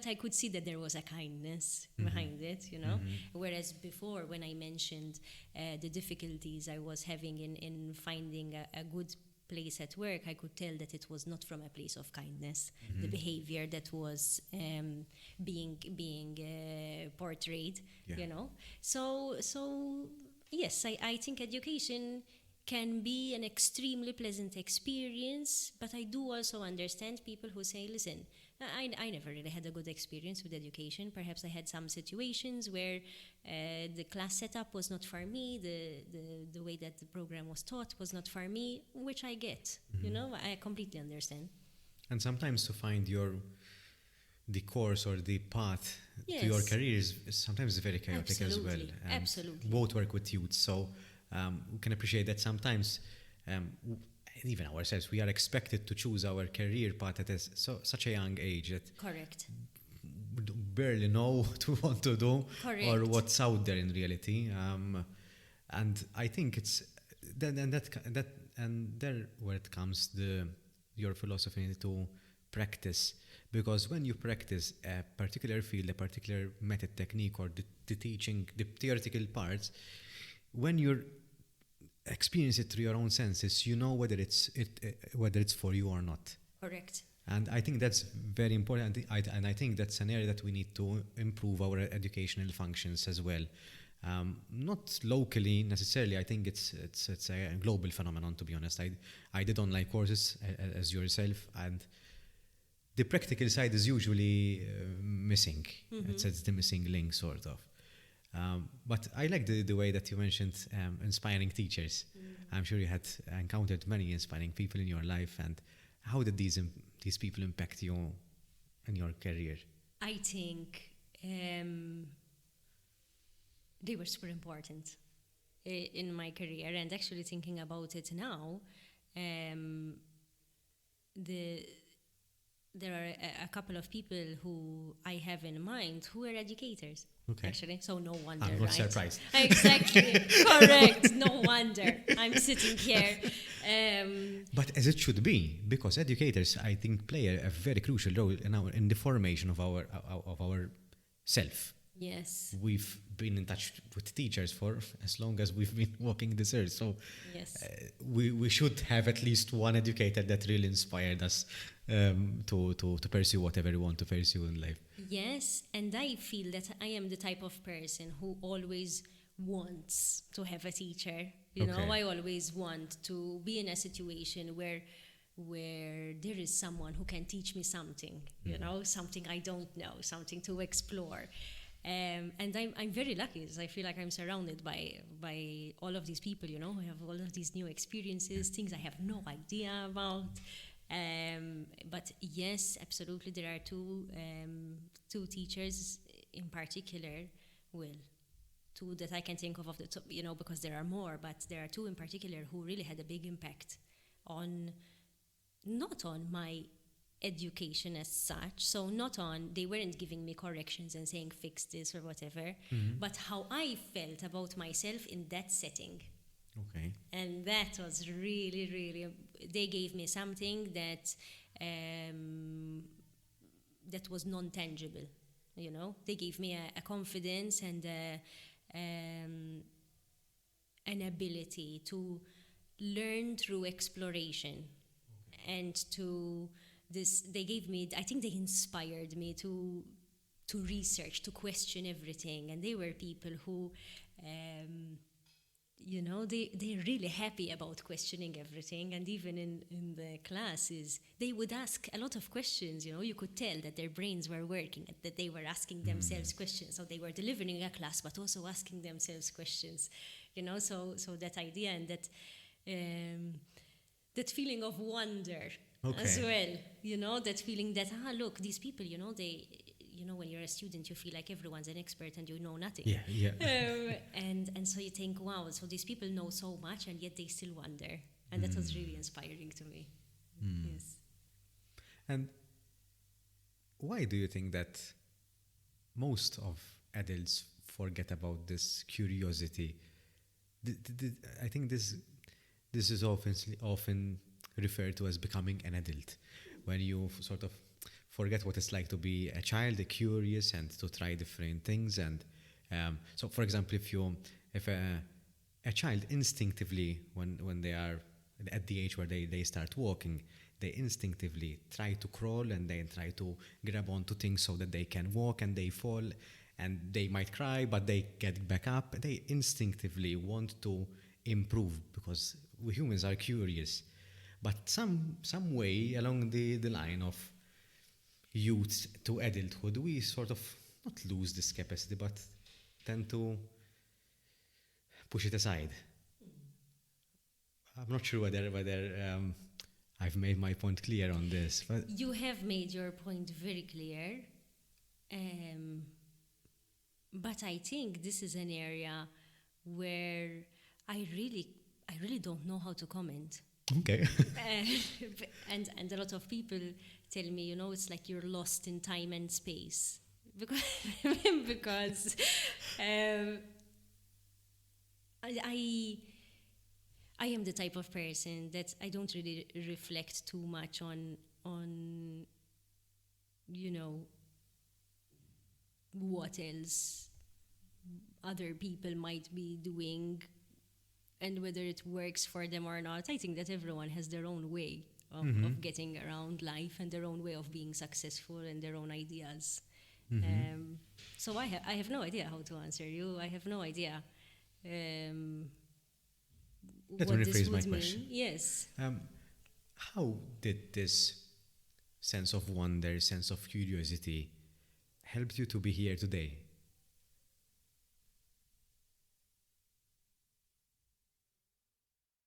I could see that there was a kindness behind it, you know. Whereas before, when I mentioned the difficulties I was having in finding a good place at work, I could tell that it was not from a place of kindness. The behavior that was being portrayed, you know. So yes, I think education can be an extremely pleasant experience, but I do also understand people who say, listen, I never really had a good experience with education. Perhaps I had some situations where the class setup was not for me, the way that the program was taught was not for me, which I get, you know, I completely understand. And sometimes to find the course or the path to your career is sometimes very chaotic as well. Absolutely. Both work with youth, so we can appreciate that sometimes even ourselves, we are expected to choose our career path at such a young age that Correct. barely know what we want to do. Correct. Or what's out there in reality. And I think it's there where it comes your philosophy to practice, because when you practice a particular field, a particular method, technique, or the teaching, the theoretical parts, when you're experience it through your own senses, you know whether it's for you or not. Correct. And I think that's very important. And I think that's an area that we need to improve our educational functions as well. Not locally necessarily. I think it's a global phenomenon, to be honest. I did online courses as yourself, and the practical side is usually missing. It's the missing link, sort of. But I like the way that you mentioned inspiring teachers. I'm sure you had encountered many inspiring people in your life, and how did these people impact you in your career? I think they were super important in my career, and actually thinking about it now, there are a couple of people who I have in mind who are educators. Okay. Actually, so no wonder, I'm not surprised. Exactly, correct. No wonder I'm sitting here. But as it should be, because educators, I think, play a very crucial role in the formation of our self. Yes. We've been in touch with teachers for as long as we've been walking this earth, so yes. We should have at least one educator that really inspired us to pursue whatever we want to pursue in life. Yes, and I feel that I am the type of person who always wants to have a teacher. You know, I always want to be in a situation where there is someone who can teach me something, you know, something I don't know, something to explore. And I'm very lucky. I feel like I'm surrounded by all of these people, you know, who have all of these new experiences, things I have no idea about. But yes, absolutely, there are two teachers in particular, two that I can think of the top, you know, because there are more, but there are two in particular who really had a big impact on not on my education as such, so not on, they weren't giving me corrections and saying fix this or whatever, but how I felt about myself in that setting. Okay. And that was really, really, they gave me something that that was non-tangible, you know. They gave me a confidence and an ability to learn through exploration, and to this, they gave me, I think they inspired me to research, to question everything. And they were people who you know, they're really happy about questioning everything. And even in the classes, they would ask a lot of questions, you know. You could tell that their brains were working, that they were asking themselves questions. So they were delivering a class, but also asking themselves questions, you know. So that idea and that feeling of wonder as well, you know, that feeling that, look, these people, you know, they, you know, when you're a student, you feel like everyone's an expert and you know nothing. Yeah. And so you think, wow, so these people know so much and yet they still wonder. And that was really inspiring to me. Yes. And why do you think that most of adults forget about this curiosity? I think this is often referred to as becoming an adult, when you sort of forget what it's like to be a child, curious, and to try different things. And so, for example, if a child instinctively, when they are at the age where they start walking, they instinctively try to crawl and they try to grab onto things so that they can walk, and they fall and they might cry, but they get back up. They instinctively want to improve because we humans are curious. But some way along the line of youth to adulthood, we sort of not lose this capacity, but tend to push it aside. I'm not sure whether I've made my point clear on this. But you have made your point very clear. But I think this is an area where I really don't know how to comment. Okay. And a lot of people tell me, you know, it's like you're lost in time and space. Because I am the type of person that I don't really reflect too much on you know, what else other people might be doing and whether it works for them or not. I think that everyone has their own way of getting around life and their own way of being successful and their own ideas. So I have no idea how to answer you. I have no idea Let what me this rephrase my would question. mean. Yes. How did this sense of wonder, sense of curiosity, help you to be here today?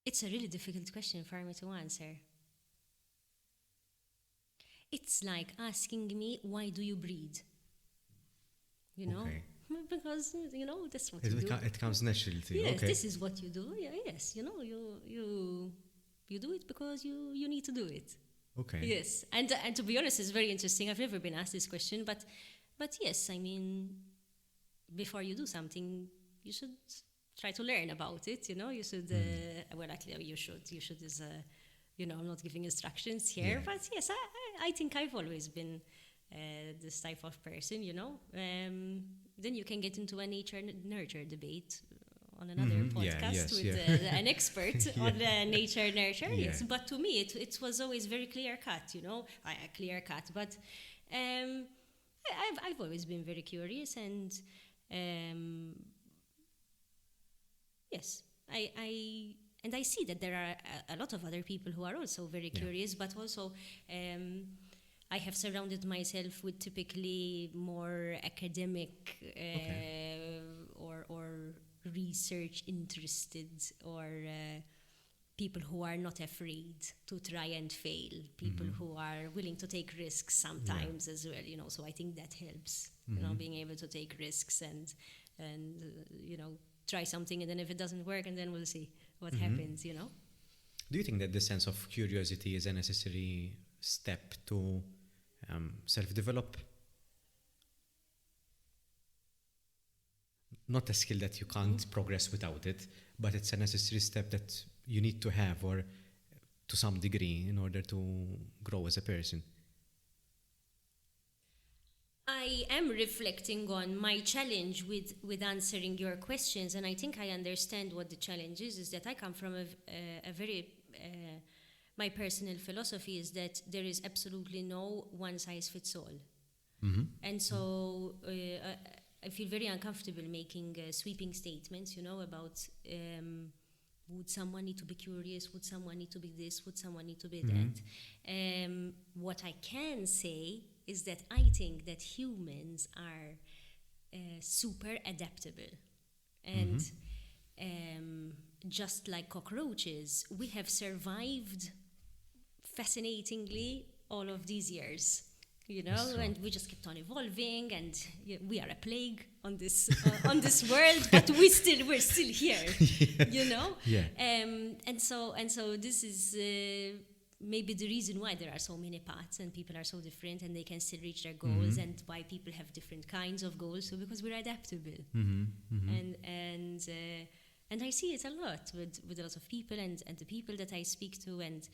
It's a really difficult question for me to answer. It's like asking me, why do you breathe? You know? Okay. Because, you know, that's what you do. It comes naturally to you. Yes, Okay. this is what you do. Yeah, yes, you know, you do it because you need to do it. Okay. Yes, and to be honest, it's very interesting. I've never been asked this question, but yes, I mean, before you do something, you should try to learn about it. You know, you should. Well, actually, you should is you know, I'm not giving instructions here, Yeah. but yes, I think I've always been this type of person. You know, then you can get into a nature-nurture debate on another podcast with an expert on nature-nurture. Yeah. Yes, but to me, it was always very clear-cut. You know, clear-cut. But I've always been very curious, and yes, I see that there are a lot of other people who are also very curious, but also I have surrounded myself with typically more academic or research interested or people who are not afraid to try and fail, people who are willing to take risks sometimes as well, you know. So I think that helps, you know, being able to take risks and you know, try something, and then if it doesn't work, and then we'll see what happens, you know. Do you think that the sense of curiosity is a necessary step to self-develop? Not a skill that you can't progress without it, but it's a necessary step that you need to have, or to some degree, in order to grow as a person. I am reflecting on my challenge with answering your questions, and I think I understand what the challenge is that I come from a very, my personal philosophy is that there is absolutely no one size fits all. Mm-hmm. And so I feel very uncomfortable making sweeping statements, about would someone need to be curious, would someone need to be this, would someone need to be that. What I can say is that I think that humans are super adaptable. And just like cockroaches, we have survived fascinatingly all of these years. And we just kept on evolving, and we are a plague on this on this world, but we're still here. Yeah. And so this is maybe the reason why there are so many paths and people are so different and they can still reach their goals, and why people have different kinds of goals. So because we're adaptable, and I see it a lot with a lot of people and the people that I speak to, and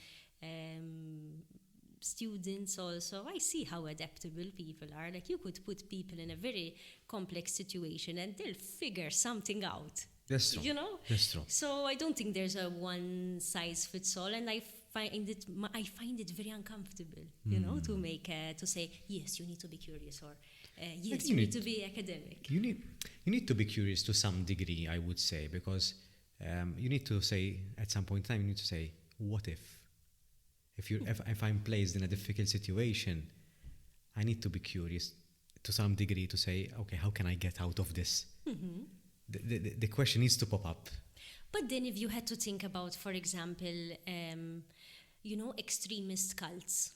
students also. I see how adaptable people are. Like, you could put people in a very complex situation and they'll figure something out. That's true. That's true. So I don't think there's a one size fits all, and I find it very uncomfortable, to say yes, you need to be curious, or yes, you need to be academic. You need to be curious to some degree, I would say, because you need to say, at some point in time, you need to say, what if? If I'm placed in a difficult situation, I need to be curious to some degree to say, okay, how can I get out of this? The question needs to pop up. But then if you had to think about, for example, extremist cults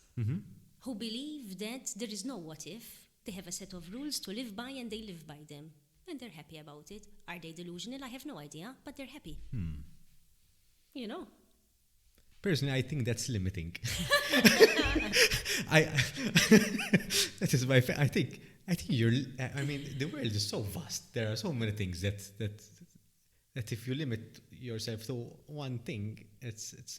who believe that there is no what if, they have a set of rules to live by and they live by them, and they're happy about it. Are they delusional? I have no idea, but they're happy. Personally, I think that's limiting. That is my. I think you're. I mean, the world is so vast. There are so many things that if you limit yourself to one thing,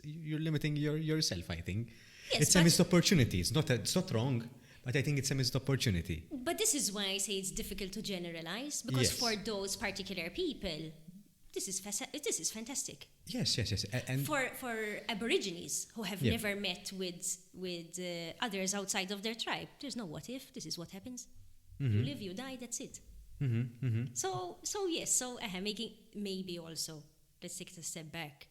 you're limiting yourself. I think it's a missed opportunity. It's not wrong, but I think it's a missed opportunity. But this is why I say it's difficult to generalize, because for those particular people, this is fantastic. Yes. And for Aborigines who have never met with others outside of their tribe, there's no what if. This is what happens. You live, you die. That's it. So yes. So making maybe also, let's take a step back.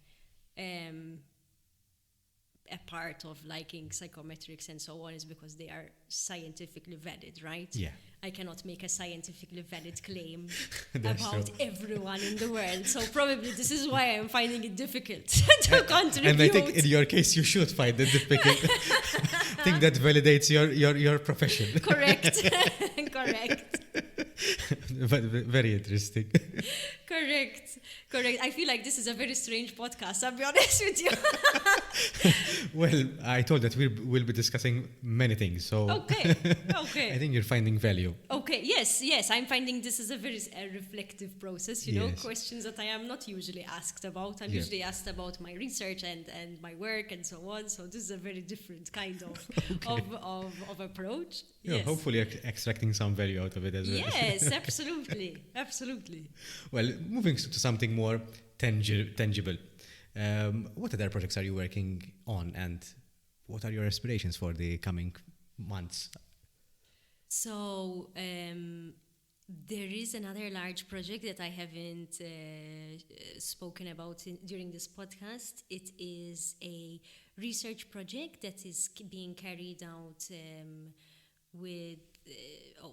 A part of liking psychometrics and so on is because they are scientifically valid, right? Yeah. I cannot make a scientifically valid claim That's about true. everyone in the world. So probably this is why I'm finding it difficult to contribute. And I think in your case, you should find it difficult. I think that validates your profession. Correct. But very interesting. Correct. I feel like this is a very strange podcast, I'll be honest with you. Well, I told that we'll be discussing many things, so Okay. I think you're finding value. Okay, yes, I'm finding this is a very reflective process, Yes. questions that I am not usually asked about. I'm usually asked about my research and my work and so on, so this is a very different kind of approach. Yeah, Yes. hopefully extracting some value out of it as well. Yes, absolutely. Well, moving to something more tangible. What other projects are you working on, and what are your aspirations for the coming months? So there is another large project that I haven't spoken about during this podcast. It is a research project that is being carried out with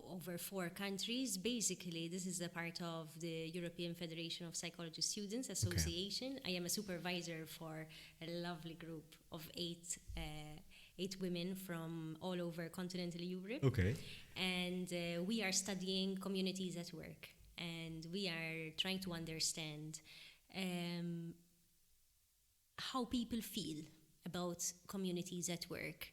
over 4 countries. Basically, this is a part of the European Federation of Psychology Students Association. I am a supervisor for a lovely group of 8 women from all over continental Europe. Okay. And we are studying communities at work, and we are trying to understand how people feel about communities at work.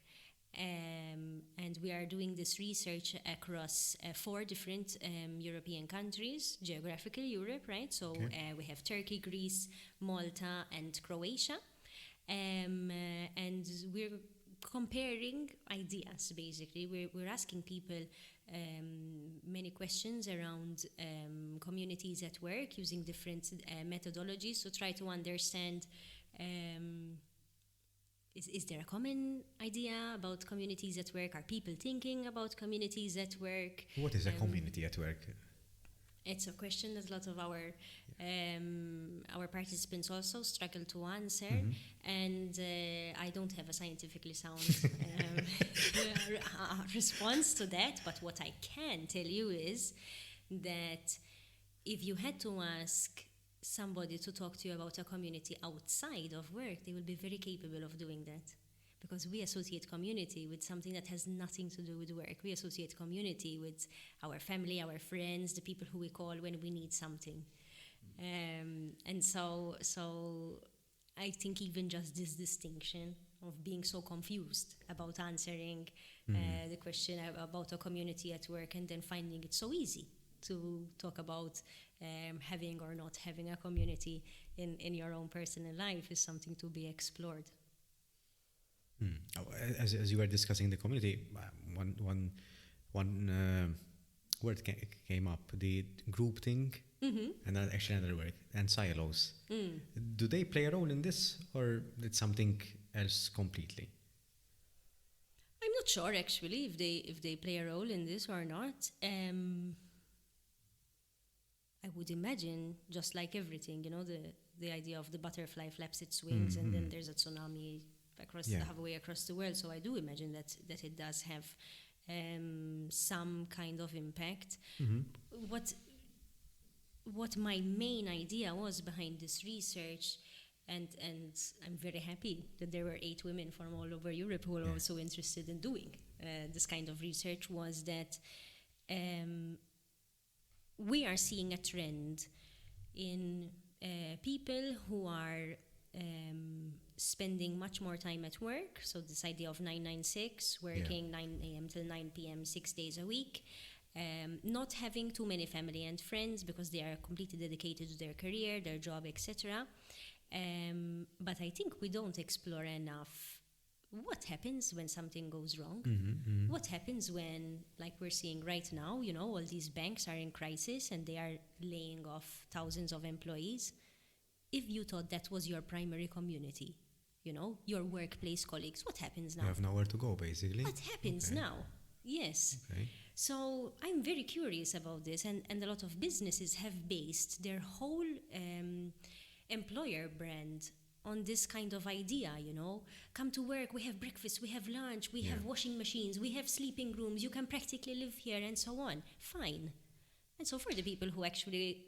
And we are doing this research across 4 different European countries, geographical Europe, right? So we have Turkey, Greece, Malta, and Croatia. And we're comparing ideas, basically. We're asking people many questions around communities at work using different methodologies to try to understand is there a common idea about communities at work? Are people thinking about communities at work? What is a community at work? It's a question that a lot of our participants also struggle to answer, and I don't have a scientifically sound response to that, but what I can tell you is that if you had to ask somebody to talk to you about a community outside of work, they will be very capable of doing that. Because we associate community with something that has nothing to do with work. We associate community with our family, our friends, the people who we call when we need something. And so I think even just this distinction of being so confused about answering the question about a community at work and then finding it so easy to talk about having or not having a community in your own personal life is something to be explored. As you were discussing the community, one word came up, the groupthink, and actually another word, and silos. Do they play a role in this, or it's something else completely? I'm not sure actually if they play a role in this or not. I would imagine, just like everything, the idea of the butterfly flaps its wings and then there's a tsunami halfway across the world. So I do imagine that it does have some kind of impact. What my main idea was behind this research, and I'm very happy that there were 8 women from all over Europe who were also interested in doing this kind of research, was that we are seeing a trend in people who are spending much more time at work. So this idea of 996, working 9 a.m. till 9 p.m. 6 days a week, not having too many family and friends because they are completely dedicated to their career, their job, etc. But I think we don't explore enough what happens when something goes wrong. What happens when, like we're seeing right now, all these banks are in crisis and they are laying off thousands of employees. If you thought that was your primary community, your workplace colleagues, what happens now? You have nowhere to go, basically. What happens now? Yes. Okay. So I'm very curious about this, and a lot of businesses have based their whole employer brand on this kind of idea, come to work, we have breakfast, we have lunch, we have washing machines, we have sleeping rooms, you can practically live here, and so on. Fine. And so for the people who actually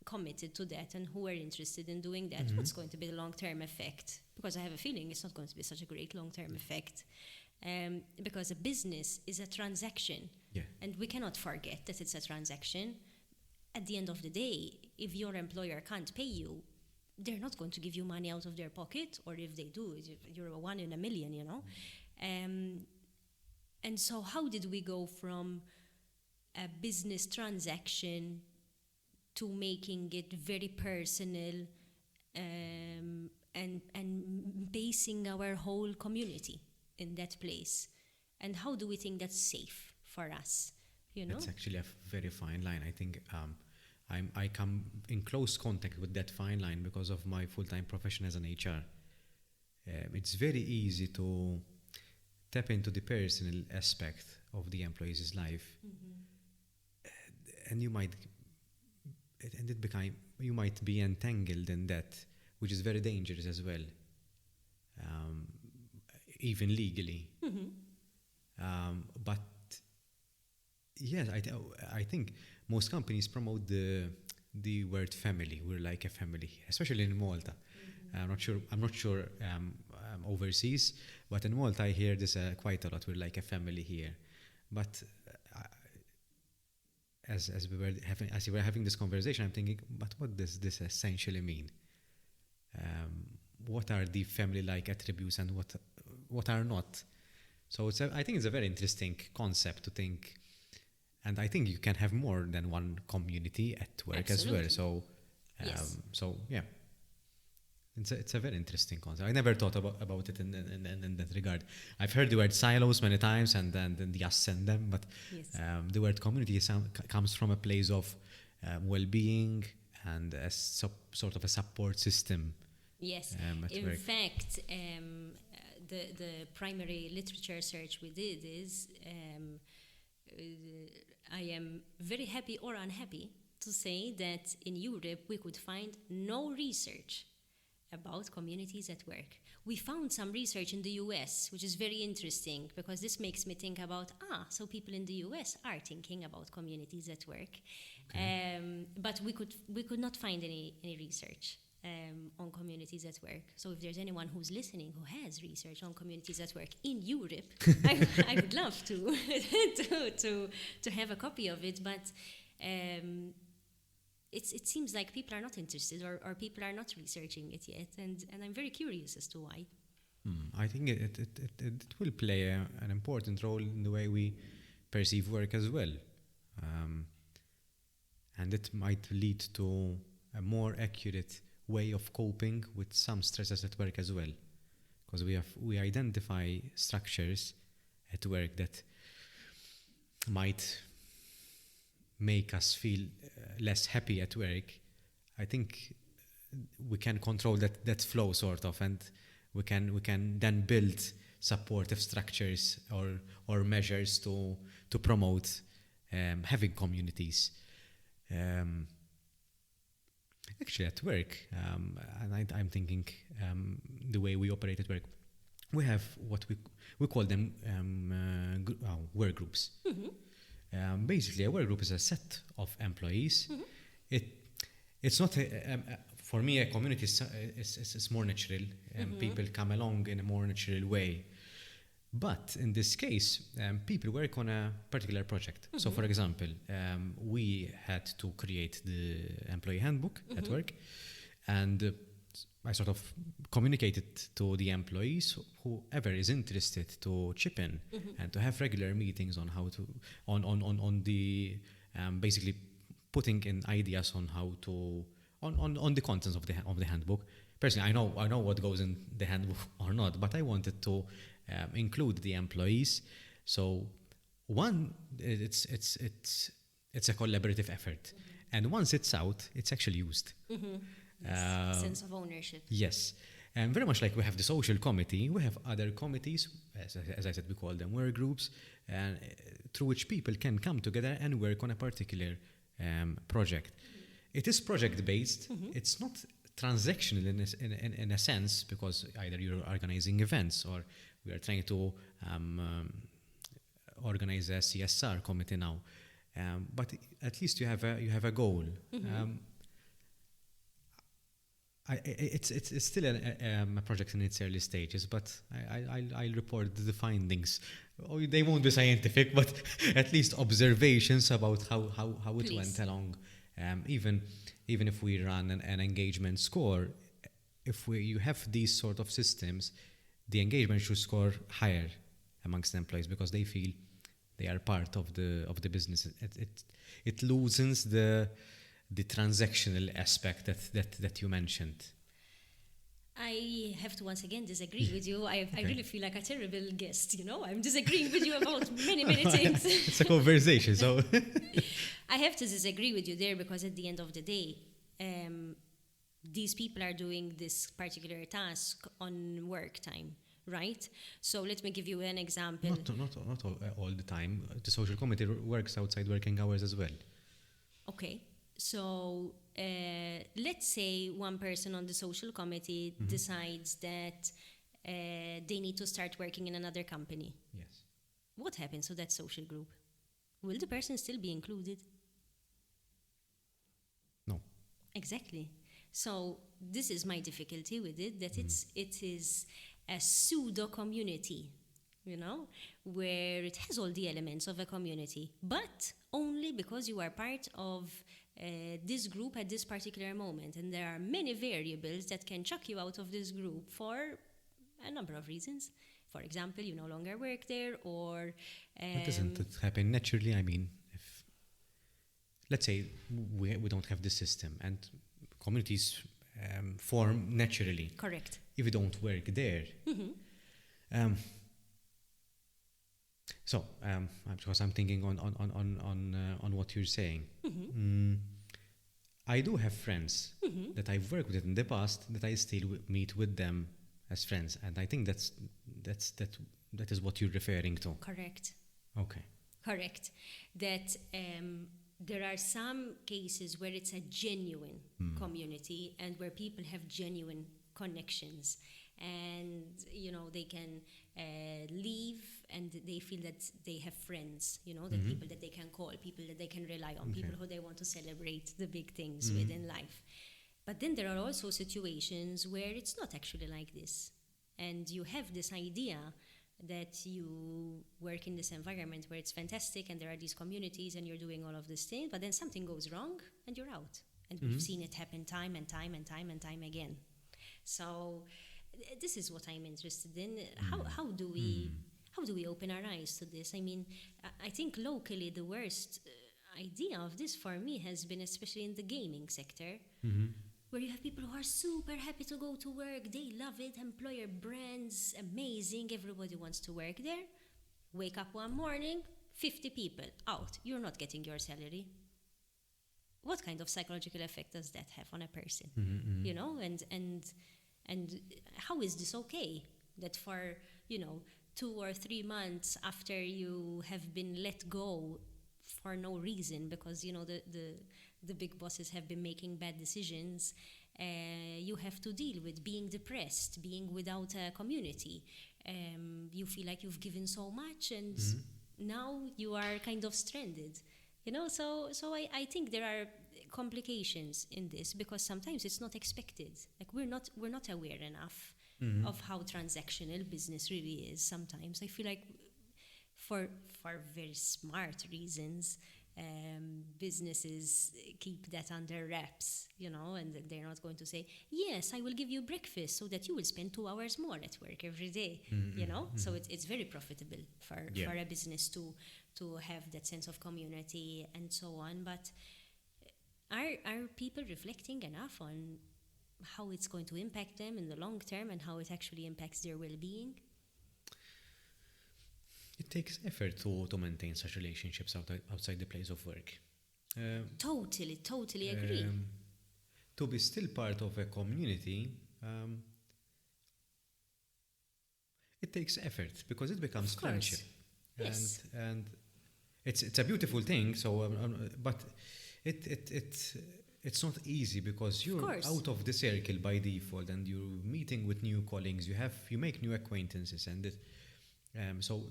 committed to that and who are interested in doing that, what's going to be the long-term effect? Because I have a feeling it's not going to be such a great long-term effect. Because a business is a transaction. And we cannot forget that it's a transaction. At the end of the day, if your employer can't pay you, they're not going to give you money out of their pocket, or if they do, you're a 1 in a million, And so how did we go from a business transaction to making it very personal and basing our whole community in that place? And how do we think that's safe for us? It's actually a very fine line. I think I come in close contact with that fine line because of my full-time profession as an HR. It's very easy to tap into the personal aspect of the employee's life, and you might be entangled in that, which is very dangerous as well, even legally. But yes, I think most companies promote the word family. We're like a family, especially in Malta. I'm not sure overseas, but in Malta I hear this quite a lot. We're like a family here. But as we were having this conversation, I'm thinking, but what does this essentially mean? what are the family-like attributes and what are not. So I think it's a very interesting concept to think, and I think you can have more than one community at work Absolutely. as well. So, Yes. so yeah, it's a very interesting concept. I never thought about it in that regard. I've heard the word silos many times, and then the us and them, but Yes. the word community comes from a place of well-being and sort of a support system. Yes. At In work. fact, the primary literature search we did is I am very happy or unhappy to say that in Europe we could find no research about communities at work. We found some research in the US, which is very interesting because this makes me think about, so people in the US are thinking about communities at work. Okay. But we could not find any research on communities at work. So if there's anyone who's listening who has research on communities at work in Europe, I would love to, to have a copy of it. But it seems like people are not interested or people are not researching it yet. And I'm very curious as to why. I think it will play an important role in the way we perceive work as well. And it might lead to a more accurate way of coping with some stresses at work as well. Because we identify structures at work that might make us feel less happy at work. I think we can control that flow sort of, and we can then build supportive structures or measures to promote having communities. Actually, at work, and I'm thinking the way we operate at work, we have what we call them work groups. Mm-hmm. Basically, a work group is a set of employees. Mm-hmm. It's not for me, a community is more natural. People come along in a more natural way. But in this case, people work on a particular project. So, for example, we had to create the employee handbook at work, and I sort of communicated to the employees, whoever is interested, to chip in and to have regular meetings on how to on the basically putting in ideas on how to on the contents of the handbook. Personally, I know what goes in the handbook or not, but I wanted to include the employees. So one, it's a collaborative effort, and once it's out, it's actually used. Yes. Sense of ownership. Yes, and very much like we have the social committee, we have other committees, as I said, we call them work groups, and through which people can come together and work on a particular project. It is project-based. It's not transactional in a sense, because either you're organizing events or we are trying to organize a CSR committee now. But at least you have a goal. It's still a project in its early stages, but I'll report the findings. They won't be scientific, but at least observations about how it went along. Even if we run an engagement score, if you have these sort of systems, the engagement should score higher amongst the employees because they feel they are part of the business. It loosens the transactional aspect that you mentioned. I have to once again disagree with you. I really feel like a terrible guest, I'm disagreeing with you about many things. It's a conversation, so... I have to disagree with you there because at the end of the day, these people are doing this particular task on work time, right? So let me give you an example. Not all the time. The social committee works outside working hours as well. Okay. So let's say one person on the social committee decides that they need to start working in another company. Yes. What happens to that social group? Will the person still be included? No. Exactly. So this is my difficulty with it, that it is a pseudo-community, where it has all the elements of a community, but only because you are part of this group at this particular moment. And there are many variables that can chuck you out of this group for a number of reasons. For example, you no longer work there, or... But doesn't it happen naturally? I mean, if, let's say we don't have this system and communities form naturally. Correct. If you don't work there. Because I'm thinking on what you're saying. I do have friends that I've worked with in the past that I still meet with them as friends, and I think that is what you're referring to. Correct. Okay. Correct. That there are some cases where it's a genuine community and where people have genuine connections, and they can leave and they feel that they have friends, that people that they can call, people that they can rely on, people who they want to celebrate the big things with in life. But then there are also situations where it's not actually like this, and you have this idea that you work in this environment where it's fantastic and there are these communities and you're doing all of this thing, but then something goes wrong and you're out. And we've seen it happen time and time and time and time again. So this is what I'm interested in. How do we open our eyes to this? I mean, I think locally the worst idea of this for me has been especially in the gaming sector, where you have people who are super happy to go to work, they love it, employer brands, amazing, everybody wants to work there. Wake up one morning, 50 people out, you're not getting your salary. What kind of psychological effect does that have on a person? And how is this okay? That for 2 or 3 months after you have been let go for no reason, because the big bosses have been making bad decisions, you have to deal with being depressed, being without a community. You feel like you've given so much, and now you are kind of stranded. So I think there are complications in this, because sometimes it's not expected. Like we're not aware enough of how transactional business really is. Sometimes I feel like for very smart reasons, businesses keep that under wraps, and they're not going to say, yes, I will give you breakfast so that you will spend 2 hours more at work every day, So it's very profitable for a business to have that sense of community and so on. But are people reflecting enough on how it's going to impact them in the long term and how it actually impacts their well-being? It takes effort to maintain such relationships outside the place of work. Totally agree. To be still part of a community, it takes effort, because it becomes friendship. Yes. And it's a beautiful thing. So, but it's not easy, because you're out of the circle by default, and you're meeting with new colleagues. You make new acquaintances, and so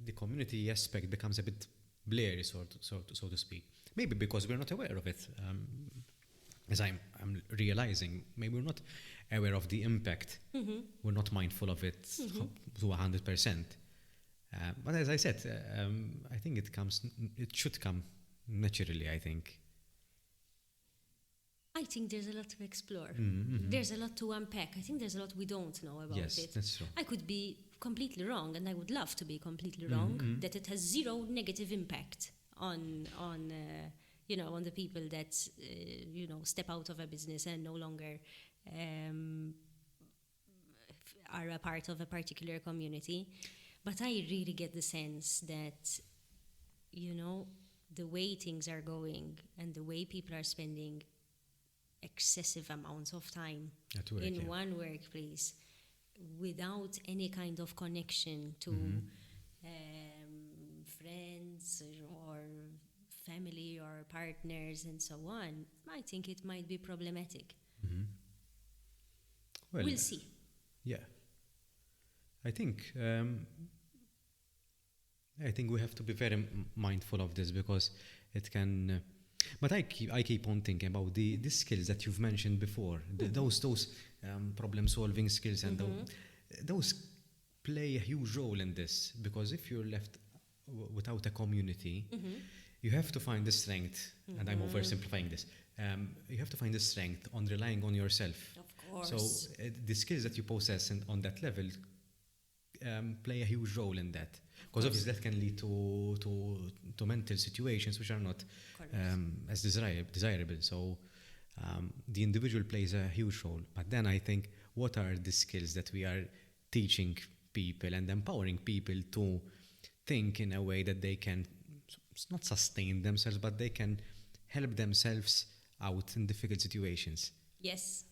the community aspect becomes a bit blurry, so to speak. Maybe because we're not aware of it. As I'm realizing, maybe we're not aware of the impact. We're not mindful of it to 100%. But as I said, I think it should come naturally, I think. I think there's a lot to explore. There's a lot to unpack. I think there's a lot we don't know about it. Yes, that's true. I could be completely wrong, and I would love to be completely wrong, that it has zero negative impact on the people that step out of a business and no longer are a part of a particular community. But I really get the sense that the way things are going and the way people are spending excessive amounts of time in one workplace without any kind of connection to friends or family or partners and so on, I think it might be problematic. Well, we'll see. Yeah. I think we have to be very mindful of this, because it can. But I keep on thinking about the skills that you've mentioned before. Those problem-solving skills, and those play a huge role in this. Because if you're left without a community, you have to find the strength, and I'm oversimplifying this. You have to find the strength on relying on yourself. Of course. So the skills that you possess on that level play a huge role in that. Because obviously that can lead to mental situations which are not as desirable. So the individual plays a huge role. But then I think, what are the skills that we are teaching people and empowering people to think in a way that they can not sustain themselves, but they can help themselves out in difficult situations? Yes,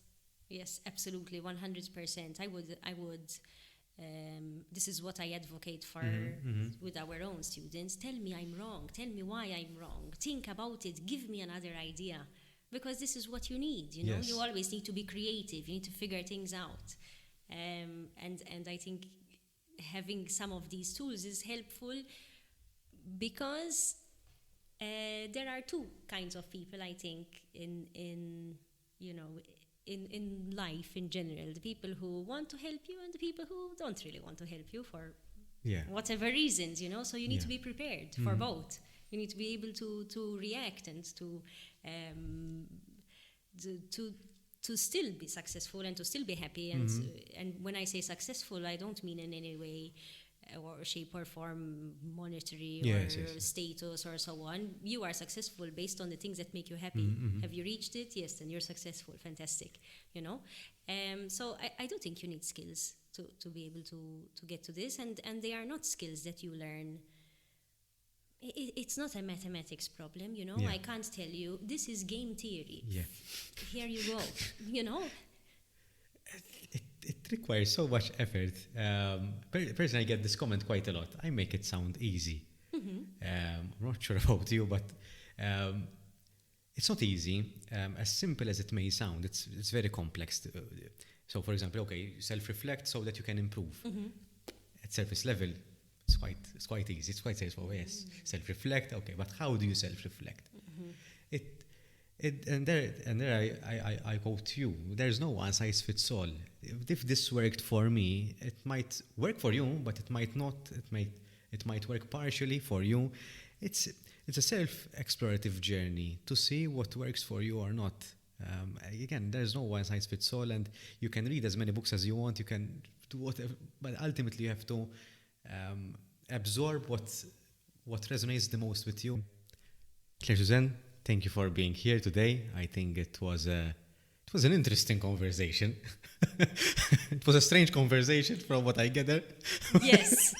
absolutely, 100%. I would. This is what I advocate for with our own students. Tell me I'm wrong. Tell me why I'm wrong. Think about it. Give me another idea, because this is what you need. You know, you always need to be creative. You need to figure things out, and I think having some of these tools is helpful, because there are two kinds of people, I think, in life in general. The people who want to help you and the people who don't really want to help you for whatever reasons, so you need to be prepared for both. You need to be able to react and to still be successful and to still be happy. And when I say successful, I don't mean in any way or shape or form monetary or status or so on. You are successful based on the things that make you happy. Have you reached it? Yes, then you're successful. Fantastic. So I do think you need skills to be able to get to this, and they are not skills that you learn. It's not a mathematics problem, I can't tell you this is game theory. Here you go. It requires so much effort. Personally, I get this comment quite a lot. I make it sound easy. I'm not sure about you, but it's not easy. As simple as it may sound, it's very complex. So, for example, self-reflect so that you can improve. At surface level, it's quite easy. It's quite straightforward. Yes, self-reflect. Okay, but how do you self-reflect? And there I quote you. There's no one size fits all. If this worked for me, it might work for you, but it might not. It might work partially for you. It's a self-explorative journey to see what works for you or not. Again, there's no one size fits all, and you can read as many books as you want. You can do whatever, but ultimately you have to absorb what resonates the most with you. Claire-Suzanne, thank you for being here today. I think it was an interesting conversation. It was a strange conversation from what I gather. Yes,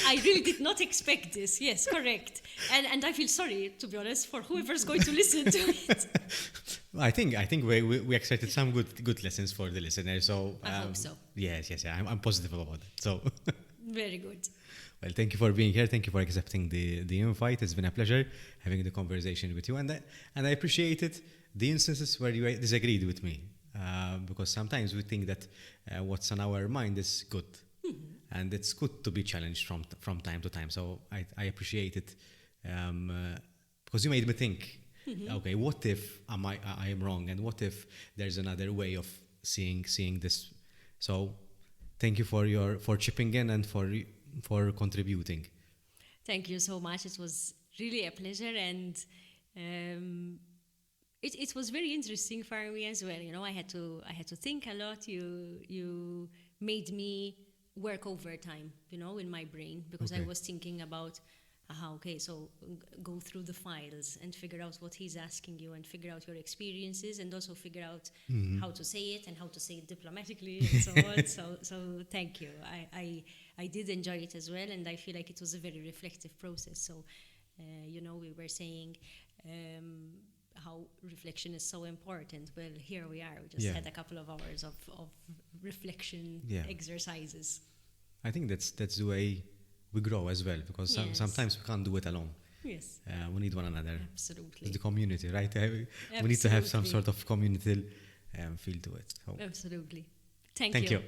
I really did not expect this. Yes, correct. And I feel sorry, to be honest, for whoever's going to listen to it. I think we expected some good lessons for the listeners. So I hope so. Yes. I'm positive about it. So very good. Well, thank you for being here. Thank you for accepting the invite. It's been a pleasure having the conversation with you, and I appreciated the instances where you disagreed with me, because sometimes we think that what's on our mind is good, and it's good to be challenged from time to time. So I appreciate it, because you made me think. Okay, what if I am wrong, and what if there's another way of seeing this? So thank you for chipping in and for contributing. Thank you so much. It was really a pleasure, and it was very interesting for me as well. I had to think a lot. You made me work overtime, in my brain, because I was thinking about so go through the files and figure out what he's asking you, and figure out your experiences, and also figure out how to say it and how to say it diplomatically and so on. So thank you. I did enjoy it as well, and I feel like it was a very reflective process. So, we were saying how reflection is so important. Well, here we are. We just had a couple of hours of reflection exercises. I think that's the way we grow as well, because sometimes we can't do it alone. Yes. We need one another. Absolutely. It's the community, right? We need to have some sort of communal feel to it. So. Absolutely. Thank you.